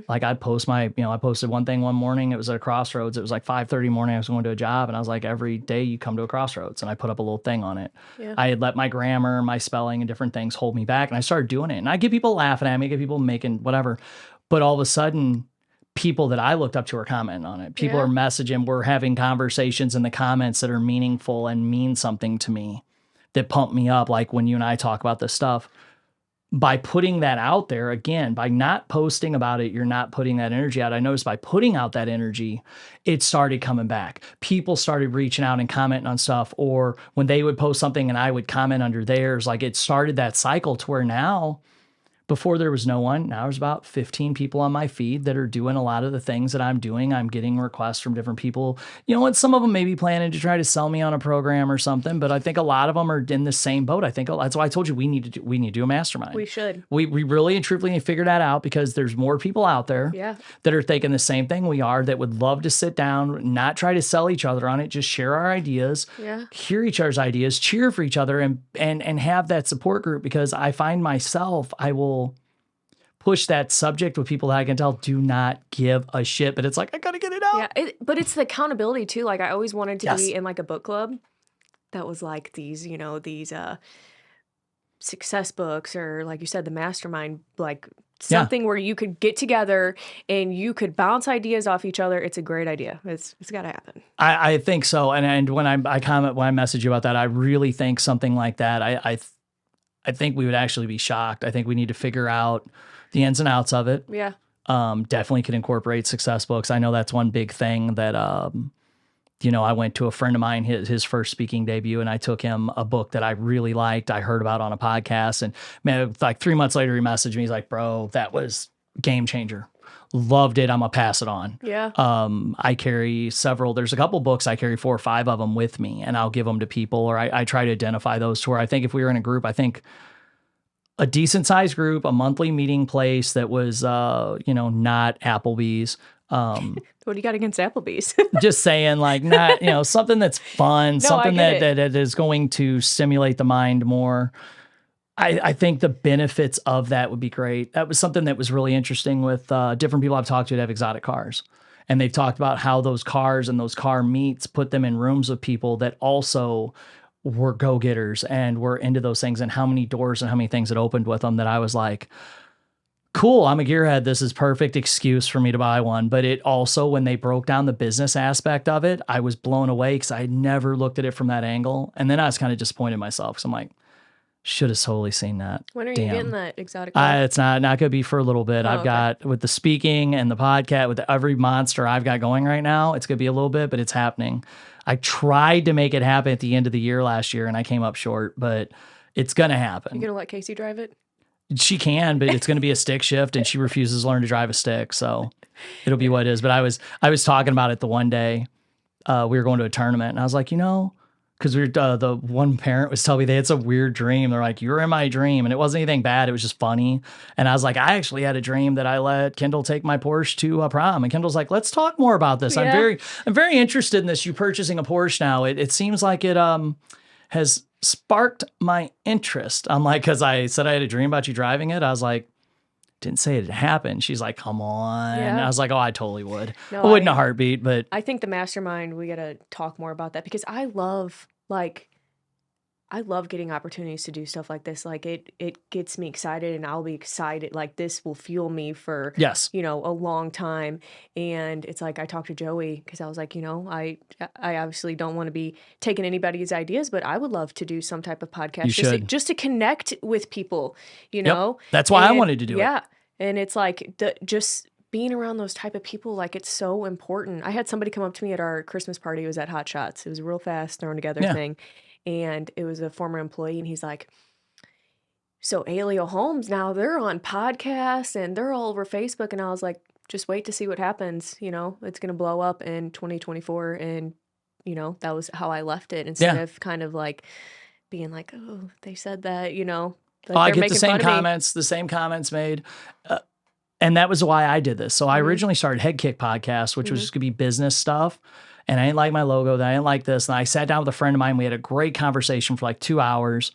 like I'd post I posted one thing one morning. It was at a crossroads. It was like 5:30 morning. I was going to a job and I was like, every day you come to a crossroads, and I put up a little thing on it. Yeah. I had let my grammar, my spelling and different things hold me back. And I started doing it, and I get people laughing at me, get people making whatever. But all of a sudden, people that I looked up to are commenting on it. People are messaging. We're having conversations in the comments that are meaningful and mean something to me, that pump me up. Like when you and I talk about this stuff. By putting that out there, again, by not posting about it, you're not putting that energy out. I noticed by putting out that energy, it started coming back. People started reaching out and commenting on stuff, or when they would post something and I would comment under theirs, like it started that cycle to where now, before there was no one, now there's about 15 people on my feed that are doing a lot of the things that I'm doing. I'm getting requests from different people. And some of them may be planning to try to sell me on a program or something, but I think a lot of them are in the same boat. I think that's why I told you we need to do a mastermind. We should. We really and truthfully need to figure that out, because there's more people out there that are thinking the same thing we are, that would love to sit down, not try to sell each other on it, just share our ideas, hear each other's ideas, cheer for each other, and have that support group. Because I find myself, I will push that subject with people that I can tell do not give a shit, but it's like, I gotta get it out. Yeah, but it's the accountability too. Like I always wanted to be in like a book club that was like these, these success books, or like you said, the mastermind, like something where you could get together and you could bounce ideas off each other. It's a great idea. It's got to happen. I think so. And when I message you about that, I really think something like that. I think we would actually be shocked. I think we need to figure out the ins and outs of it. Yeah. Definitely could incorporate success books. I know that's one big thing that, I went to a friend of mine, his first speaking debut, and I took him a book that I really liked. I heard about on a podcast, and man, like 3 months later, he messaged me. He's like, bro, that was game changer. Loved it. I'm gonna pass it on. Yeah. I carry several. There's a couple books. I carry 4 or 5 of them with me, and I'll give them to people, or I try to identify those to where I think if we were in a group, I think a decent sized group, a monthly meeting place that was, not Applebee's. What do you got against Applebee's? Just saying, like, not, something that's fun, something that is going to stimulate the mind more. I think the benefits of that would be great. That was something that was really interesting with different people I've talked to that have exotic cars. And they've talked about how those cars and those car meets put them in rooms with people that also were go-getters and were into those things, and how many doors and how many things it opened with them, that I was like, cool, I'm a gearhead. This is perfect excuse for me to buy one. But it also, when they broke down the business aspect of it, I was blown away because I had never looked at it from that angle. And then I was kind of disappointed in myself. So I'm like, Should have totally seen that. When are you Damn. getting that exotic dog? It's not going to be for a little bit. I've okay. got with the speaking and the podcast with every monster I've got going right now. It's going to be a little bit, but it's happening. I tried to make it happen at the end of the year last year and I came up short, but it's going to happen. You going to let Casey drive it? She can, but it's going to be a stick shift and she refuses to learn to drive a stick. So it'll be what it is. But I was talking about it the one day we were going to a tournament and I was like, you know, because we were, the one parent was telling me they had some weird dream. They're like, you were in my dream. And it wasn't anything bad. It was just funny. And I was like, I actually had a dream that I let Kendall take my Porsche to a prom. And Kendall's like, let's talk more about this. Yeah. I'm very interested in this. You purchasing a Porsche now. It seems like it has sparked my interest. I'm like, because I said I had a dream about you driving it. I was like, didn't say it had happened. She's like, come on. Yeah. I was like, oh, I totally would. No, I wouldn't a heartbeat, but I think the mastermind, we got to talk more about that because I love getting opportunities to do stuff like this. Like it gets me excited and I'll be excited. Like this will fuel me for, yes, you know, a long time. And it's like, I talked to Joey because I was like, you know, I obviously don't want to be taking anybody's ideas, but I would love to do some type of podcast just to connect with people, you know? That's why I wanted to do it. Yeah. And it's like just being around those type of people, like it's so important. I had somebody come up to me at our Christmas party. It was at Hot Shots. It was a real fast thrown together thing. And it was a former employee. And he's like, so Aiello Homes, now they're on podcasts and they're all over Facebook. And I was like, just wait to see what happens. You know, it's going to blow up in 2024. And, you know, that was how I left it instead of kind of like being like, oh, they said that, you know. Like I get the same comments made. And that was why I did this. So I originally started Head Kick Podcast, which was just going to be business stuff. And I didn't like my logo. I didn't like this. And I sat down with a friend of mine. We had a great conversation for like 2 hours.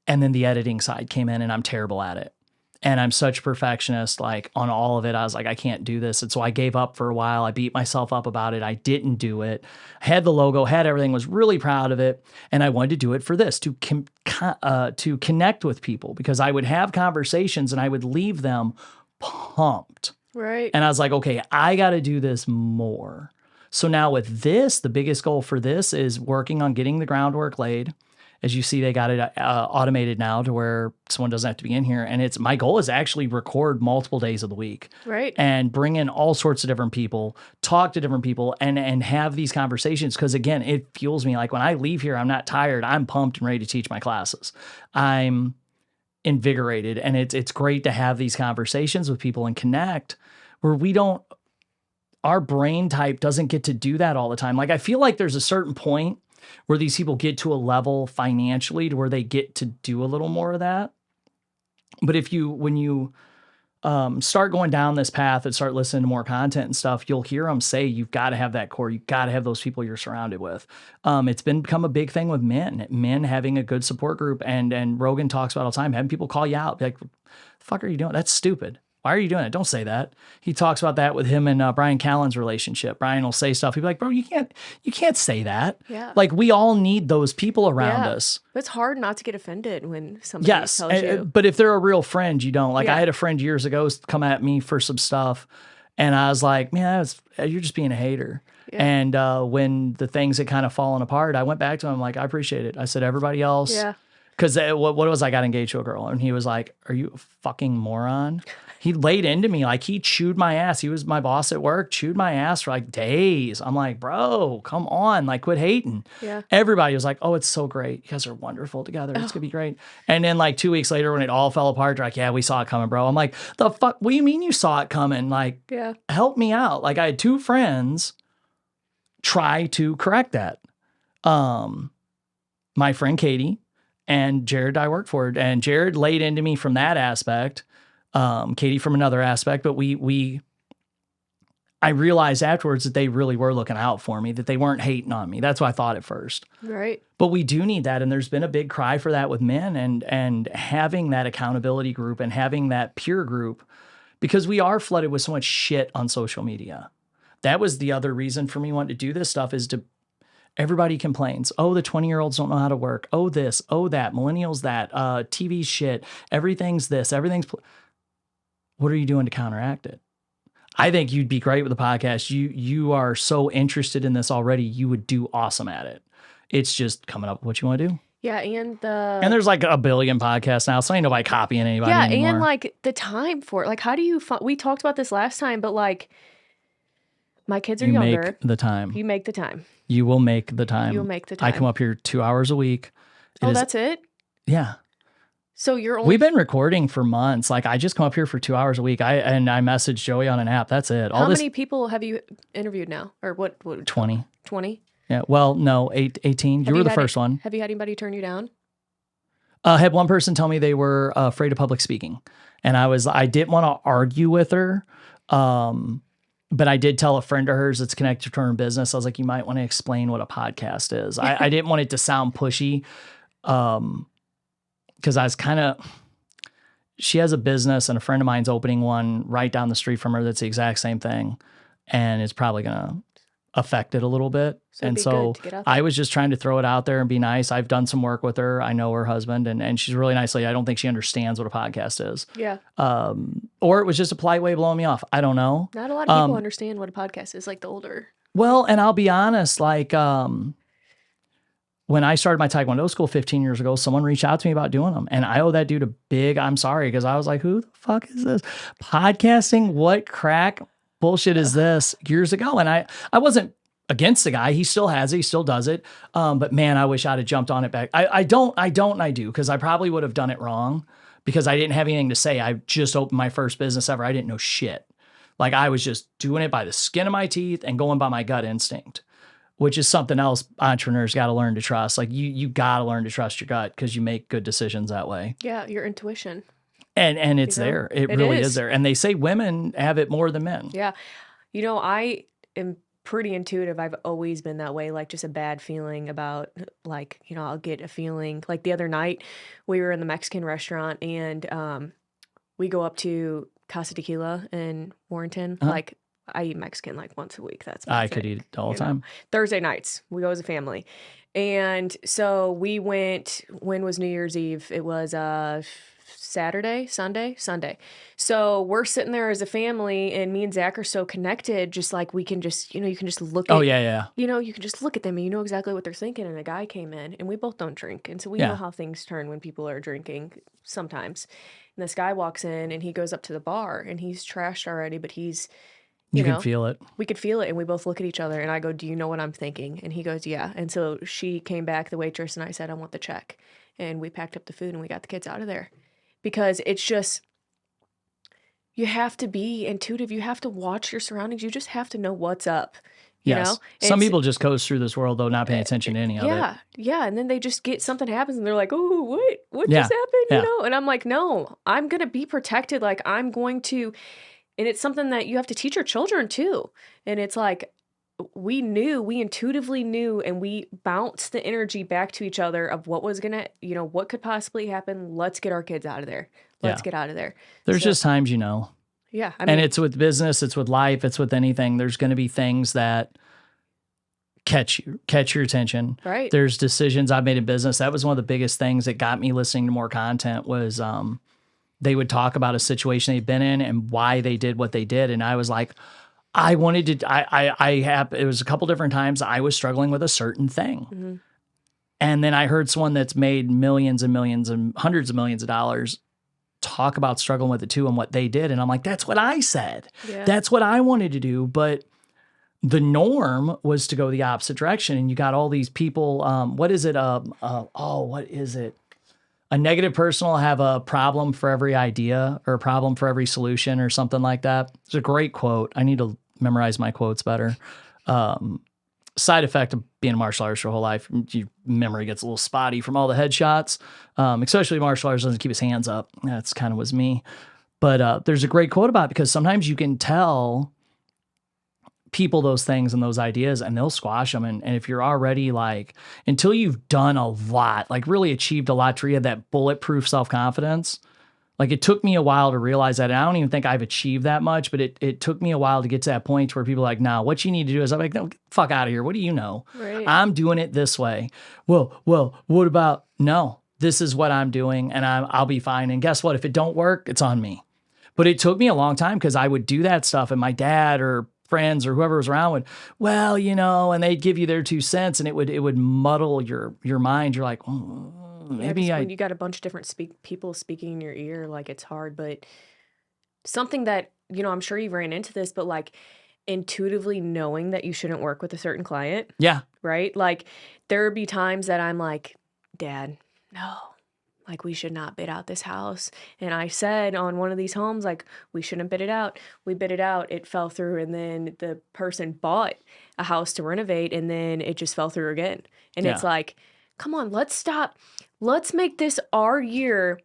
And then the editing side came in and I'm terrible at it. And I'm such a perfectionist, like on all of it. I was like, I can't do this. And so I gave up for a while. I beat myself up about it. I didn't do it. I had the logo, had everything, was really proud of it. And I wanted to do it for this, to connect with people because I would have conversations and I would leave them pumped. Right. And I was like, okay, I got to do this more. So now with this, the biggest goal for this is working on getting the groundwork laid. As you see, they got it automated now to where someone doesn't have to be in here. And my goal is to actually record multiple days of the week. Right. And bring in all sorts of different people, talk to different people and have these conversations. Because again, it fuels me. Like when I leave here, I'm not tired. I'm pumped and ready to teach my classes. I'm invigorated. And it's great to have these conversations with people and connect where our brain type doesn't get to do that all the time. Like I feel like there's a certain point where these people get to a level financially to where they get to do a little more of that. But when you start going down this path and start listening to more content and stuff, you'll hear them say, you've got to have that core. You've got to have those people you're surrounded with. It's become a big thing with men having a good support group. And Rogan talks about all the time, having people call you out. Be like, what the fuck are you doing? That's stupid. Why are you doing it? Don't say that. He talks about that with him and Brian Callen's relationship. Brian will say stuff. He'll be like, bro, you can't say that. Yeah. Like we all need those people around us. But it's hard not to get offended when somebody tells you. But if they're a real friend, you don't. Like I had a friend years ago come at me for some stuff. And I was like, man, you're just being a hater. Yeah. And when the things had kind of fallen apart, I went back to him like, I appreciate it. I said, everybody else. Yeah. Because what was I got engaged to a girl? And he was like, are you a fucking moron? He laid into me. Like he chewed my ass. He was my boss at work, chewed my ass for like days. I'm like, bro, come on. Like quit hating. Yeah. Everybody was like, oh, it's so great. You guys are wonderful together. It's going to be great. And then like 2 weeks later when it all fell apart, they're like, yeah, we saw it coming, bro. I'm like, the fuck? What do you mean you saw it coming? Like, help me out. Like I had 2 friends try to correct that. My friend Katie and Jared I worked for. And Jared laid into me from that aspect. Katie from another aspect, but I realized afterwards that they really were looking out for me, that they weren't hating on me. That's what I thought at first. Right. But we do need that. And there's been a big cry for that with men and having that accountability group and having that peer group, because we are flooded with so much shit on social media. That was the other reason for me wanting to do this stuff is everybody complains. Oh, the 20-year-olds don't know how to work. Oh, this, oh, that, millennials, that, TV shit, everything's this, everything's... What are you doing to counteract it? I think you'd be great with the podcast. You are so interested in this already. You would do awesome at it. It's just coming up with what you want to do. Yeah, and And there's like a billion podcasts now, so ain't nobody copying anybody anymore. and like the time for it. Like, how do you we talked about this last time, but like my kids are you younger. make the time. You make the time. You will make the time. You'll make the I time. come up here 2 hours a week. That's it? Yeah. So you're only... We've been recording for months. Like I just come up here for 2 hours a week. I message Joey on an app. That's it. How many people have you interviewed now? Or what 20. 20? Yeah. Well, no, 18. You were the first one. Have you had anybody turn you down? I had one person tell me they were afraid of public speaking. And I didn't want to argue with her. But I did tell a friend of hers that's connected to her business. I was like, you might want to explain what a podcast is. I didn't want it to sound pushy. Because I was she has a business and a friend of mine's opening one right down the street from her that's the exact same thing. And it's probably going to affect it a little bit. So I was just trying to throw it out there and be nice. I've done some work with her. I know her husband and she's a really nice lady. I don't think she understands what a podcast is. Yeah. Or it was just a polite way of blowing me off. I don't know. Not a lot of people understand what a podcast is, like the older. Well, and I'll be honest, like, when I started my Taekwondo school 15 years ago, someone reached out to me about doing them. And I owe that dude a big I'm sorry, because I was like, who the fuck is this? Podcasting? What crack bullshit is this? Years ago. And I wasn't against the guy. He still has it. He still does it. But man, I wish I'd have jumped on it back. I don't, and I do, because I probably would have done it wrong because I didn't have anything to say. I just opened my first business ever. I didn't know shit. Like I was just doing it by the skin of my teeth and going by my gut instinct, which is something else entrepreneurs got to learn to trust. Like you got to learn to trust your gut because you make good decisions that way. Yeah, your intuition. And it's there. It really is there. And they say women have it more than men. Yeah. You know, I am pretty intuitive. I've always been that way, like just a bad feeling about like, you know, I'll get a feeling. Like the other night we were in the Mexican restaurant and we go up to Casa Tequila in Warrenton. Like I eat Mexican like once a week. That's my thing, could eat it all the time. Thursday nights, we go as a family. And so we went, when was New Year's Eve? It was Sunday. So we're sitting there as a family and me and Zach are so connected, just like we can just, you know, you can just look at, you know, you can just look at them and you know exactly what they're thinking. And a guy came in and we both don't drink. And so we know how things turn when people are drinking sometimes. And this guy walks in and he goes up to the bar and he's trashed already, but he's, you know, can feel it. We could feel it. And we both look at each other and I go, do you know what I'm thinking? And he goes, yeah. And so she came back, the waitress, and I said, I want the check. And we packed up the food and we got the kids out of there. Because it's just, you have to be intuitive. You have to watch your surroundings. You just have to know what's up. You know? Some people just coast through this world, though, not paying attention to any of it. Yeah. And then they just get, something happens and they're like, oh, what just happened? You know? And I'm like, no, I'm going to be protected. Like I'm going to, and it's something that you have to teach your children too. And it's like, we intuitively knew, and we bounced the energy back to each other of what was going to, you know, what could possibly happen. Let's get our kids out of there. Let's get out of there. There's just times, you know. Yeah. I mean, and it's with business, it's with life, it's with anything. There's going to be things that catch your attention. Right. There's decisions I've made in business. That was one of the biggest things that got me listening to more content was, they would talk about a situation they'd been in and why they did what they did. And I was like, it was a couple different times I was struggling with a certain thing. Mm-hmm. And then I heard someone that's made millions and millions and hundreds of millions of dollars talk about struggling with it too and what they did. And I'm like, that's what I said. Yeah. That's what I wanted to do. But the norm was to go the opposite direction. And you got all these people, what is it? What is it? A negative person will have a problem for every idea or a problem for every solution or something like that. It's a great quote. I need to memorize my quotes better. Side effect of being a martial artist your whole life, your memory gets a little spotty from all the headshots, especially martial artist doesn't keep his hands up. That's kind of was me. But there's a great quote about it because sometimes you can tell people those things and those ideas and they'll squash them. And if you're already like, until you've done a lot, like really achieved a lot to have that bulletproof self-confidence, like it took me a while to realize that. And I don't even think I've achieved that much, but it took me a while to get to that point where people are like, nah, what you need to do is I'm like, no, get the fuck out of here. What do you know? Right. I'm doing it this way. Well, what about, no, this is what I'm doing and I'll be fine. And guess what? If it don't work, it's on me. But it took me a long time because I would do that stuff and my dad or friends or whoever was around would, well, and they'd give you their 2 cents, and it would muddle your mind. You're like, maybe when you got a bunch of different people speaking in your ear, like it's hard. But something that, I'm sure you ran into this, but like intuitively knowing that you shouldn't work with a certain client. Yeah. Right? Like there would be times that I'm like, Dad, no, like we should not bid out this house. And I said on one of these homes, like we shouldn't bid it out. We bid it out. It fell through. And then the person bought a house to renovate and then it just fell through again. And it's like, come on, let's stop. Let's make this our year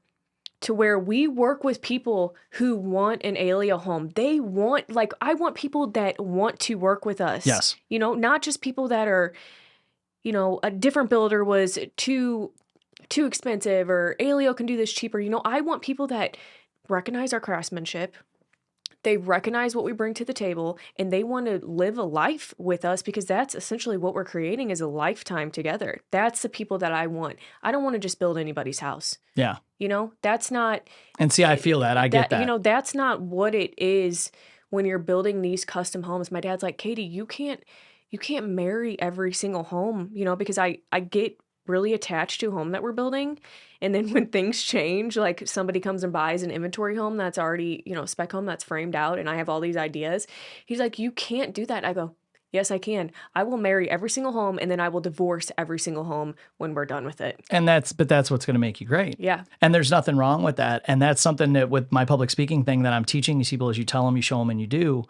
to where we work with people who want an Aiello home. They want, like, I want people that want to work with us. Yes. Not just people that are, a different builder was too expensive or Aiello can do this cheaper. I want people that recognize our craftsmanship. They recognize what we bring to the table and they want to live a life with us because that's essentially what we're creating is a lifetime together. That's the people that I want. I don't want to just build anybody's house. Yeah. That's not. And see, I feel that. I get that. That's not what it is when you're building these custom homes. My dad's like, Katie, you can't marry every single home, because I get really attached to a home that we're building. And then when things change, like somebody comes and buys an inventory home that's already, spec home that's framed out and I have all these ideas. He's like, you can't do that. I go, yes, I can. I will marry every single home and then I will divorce every single home when we're done with it. And that's what's going to make you great. Yeah. And there's nothing wrong with that. And that's something that with my public speaking thing that I'm teaching these people is you tell them, you show them, and you do.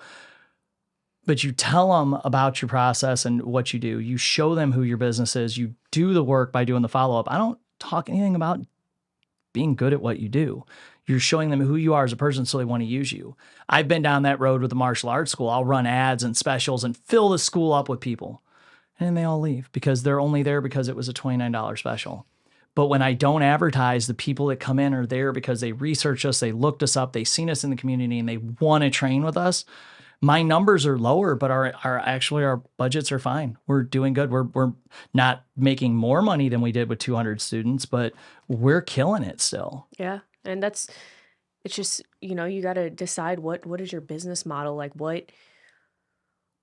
But you tell them about your process and what you do. You show them who your business is. You do the work by doing the follow-up. I don't talk anything about being good at what you do. You're showing them who you are as a person so they want to use you. I've been down that road with the martial arts school. I'll run ads and specials and fill the school up with people. And they all leave because they're only there because it was a $29 special. But when I don't advertise, the people that come in are there because they researched us, they looked us up, they've seen us in the community, and they want to train with us. My numbers are lower, but our budgets are fine. We're doing good. We're not making more money than we did with 200 students, but we're killing it still. Yeah. And it's just, you got to decide what is your business model? Like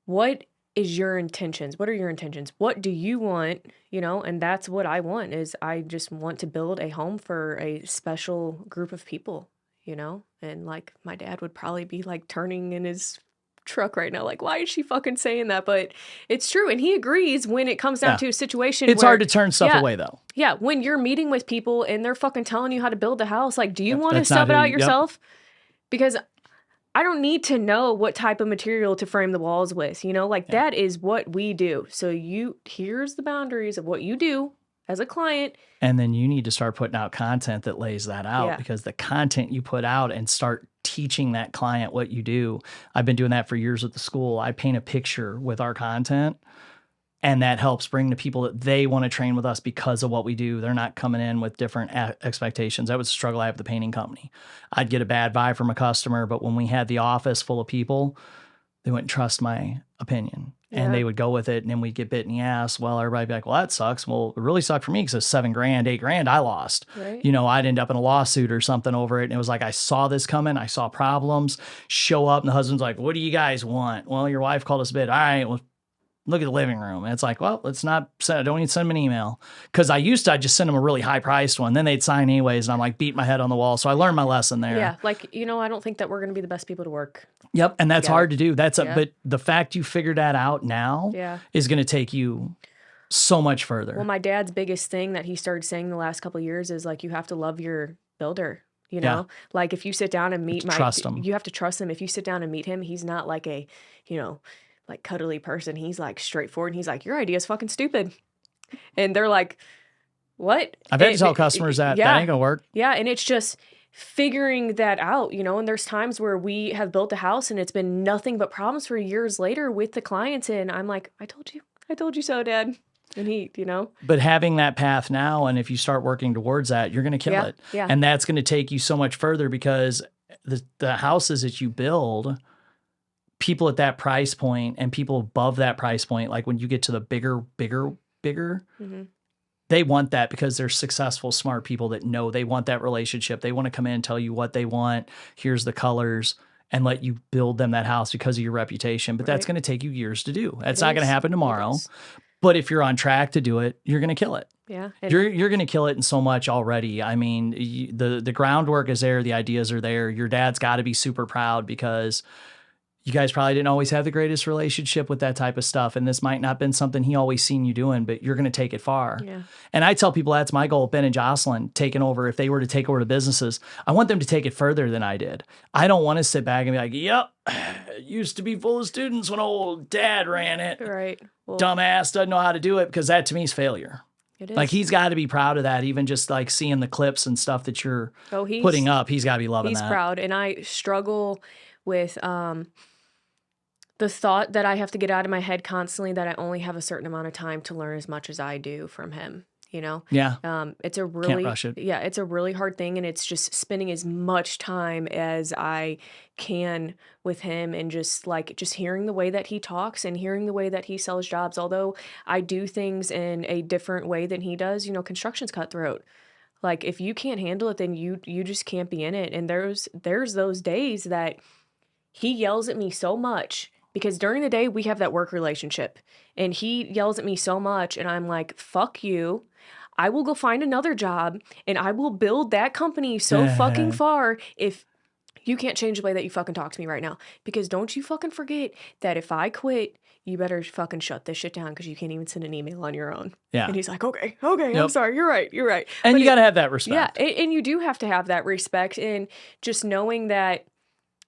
what is your intentions? What are your intentions? What do you want? And that's what I want is I just want to build a home for a special group of people, and like my dad would probably be like turning in his truck right now, like, why is she fucking saying that? But it's true. And he agrees when it comes down to a situation it's hard to turn stuff away though. Yeah. When you're meeting with people and they're fucking telling you how to build the house, like, do you want to sub it out yourself? Because I don't need to know what type of material to frame the walls with, that is what we do. So here's the boundaries of what you do as a client. And then you need to start putting out content that lays that out because the content you put out and start teaching that client what you do. I've been doing that for years at the school. I paint a picture with our content and that helps bring the people that they want to train with us because of what we do. They're not coming in with different expectations. That was a struggle I have with the painting company. I'd get a bad vibe from a customer, but when we had the office full of people, they wouldn't trust my opinion. And they would go with it, and then we'd get bit in the ass. Well, everybody'd be like, well, that sucks. Well, it really sucked for me because it's $7,000, $8,000 I lost. Right. I'd end up in a lawsuit or something over it. And it was like, I saw this coming. I saw problems show up, and the husband's like, what do you guys want? Well, your wife called us a bid. All right, well, look at the living room. And it's like, well, let's not send, I don't need to send them an email. Because I'd just send them a really high priced one. Then they'd sign anyways. And I'm like, beat my head on the wall. So I learned my lesson there. Yeah. Like, I don't think that we're going to be the best people to work. Yep. And that's hard to do. But the fact you figured that out now is going to take you so much further. Well, my dad's biggest thing that he started saying the last couple of years is like, you have to love your builder. Like if you sit down and meet trust him. You have to trust him. If you sit down and meet him, he's not like a, like cuddly person. He's like straightforward. And he's like, your idea is fucking stupid. And they're like, what? I've had to tell customers that ain't gonna work. Yeah. And it's just figuring that out, and there's times where we have built a house and it's been nothing but problems for years later with the clients. And I'm like, I told you so, Dad. And he, But having that path now, and if you start working towards that, you're going to kill it. Yeah. And that's going to take you so much further because the houses that you build, people at that price point and people above that price point, like when you get to the bigger, mm-hmm. they want that because they're successful, smart people that know they want that relationship. They want to come in and tell you what they want. Here's the colors. and let you build them that house because of your reputation. But that's Right. going to take you years to do. That's It not going to is. happen It tomorrow. is. But if you're on track to do it, you're going to kill it. Yeah. And You're going to kill it in so much already. I mean, the groundwork is there. The ideas are there. Your dad's got to be super proud because you guys probably didn't always have the greatest relationship with that type of stuff. And this might not have been something he always seen you doing, but you're going to take it far. Yeah. And I tell people that's my goal. Ben and Jocelyn taking over, if they were to take over the businesses, I want them to take it further than I did. I don't want to sit back and be like, yep, it used to be full of students when old dad ran it. Right. Well, Dumbass doesn't know how to do it, because that to me is failure. it is. Like, he's got to be proud of that. Even just like seeing the clips and stuff that you're he's putting up, he's got to be loving he's that. proud. And I struggle with the thought that I have to get out of my head constantly that I only have a certain amount of time to learn as much as I do from him, you know? Yeah. It's a really, rush it. yeah, it's a really hard thing. And it's just spending as much time as I can with him, and just hearing the way that he talks and hearing the way that he sells jobs. Although I do things in a different way than he does, you know, construction's cutthroat. Like, if you can't handle it, then you just can't be in it. And there's those days that he yells at me so much, because during the day we have that work relationship, and he yells at me so much, and I'm like, fuck you. I will go find another job, and I will build that company so fucking far if you can't change the way that you fucking talk to me right now. Because don't you fucking forget that if I quit, you better fucking shut this shit down, because you can't even send an email on your own. Yeah. And he's like, okay, I'm Yep. sorry, you're right. And But you got to have that respect. yeah, and you do have to have that respect, and just knowing that,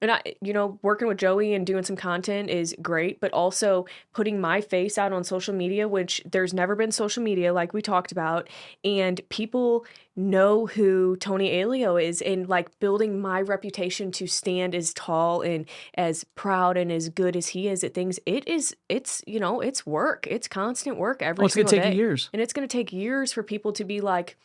and I, you know, working with Joey and doing some content is great, but also putting my face out on social media, which there's never been social media like we talked about, and people know who Tony Aiello is, and like building my reputation to stand as tall and as proud and as good as he is at things. It's you know, it's work. It's constant work every It's going single to take day. you years. And it's going to take years for people to be like,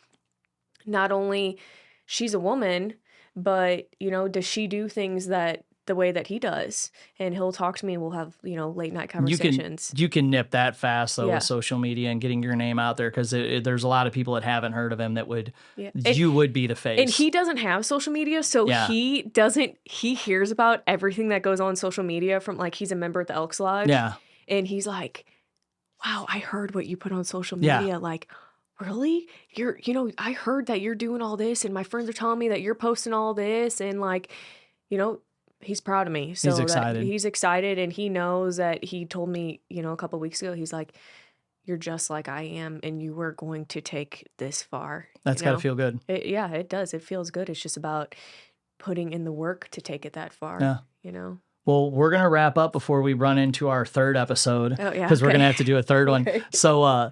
not only she's a woman, but, you know, does she do things that the way that he does? And he'll talk to me. We'll have, you know, late night conversations. You can nip that fast, though, Yeah. with social media and getting your name out there, because there's a lot of people that haven't heard of him that would, Yeah. you would be the face. And he doesn't have social media, so Yeah. he hears about everything that goes on social media from, like, he's a member at the Elks Lodge. Yeah. And he's like, wow, I heard what you put on social Yeah. media. Like, really? You know, I heard that you're doing all this, and my friends are telling me that you're posting all this, and, like, you know, he's proud of me. So He's excited. He's excited, and he knows that he told me, you know, a couple of weeks ago, he's like, you're just like I am, and you were going to take this far. That's you got to know? feel good. Yeah, it does. It feels good. It's just about putting in the work to take it that far. Yeah. You know? Well, we're going to wrap up before we run into our third episode, Oh, yeah. because we're going to okay. have to do a third one. Okay. So,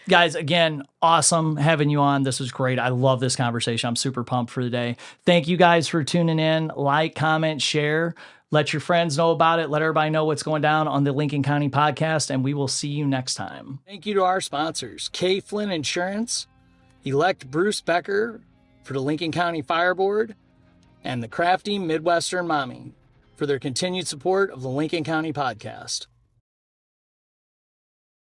guys, again, awesome having you on. This was great. I love this conversation. I'm super pumped for the day. Thank you guys for tuning in. Like, comment, share. Let your friends know about it. Let everybody know what's going down on the Lincoln County podcast, and we will see you next time. Thank you to our sponsors, K. Flynn Insurance, elect Bruce Becker for the Lincoln County Fire Board, and the Crafty Midwestern Mommy for their continued support of the Lincoln County podcast.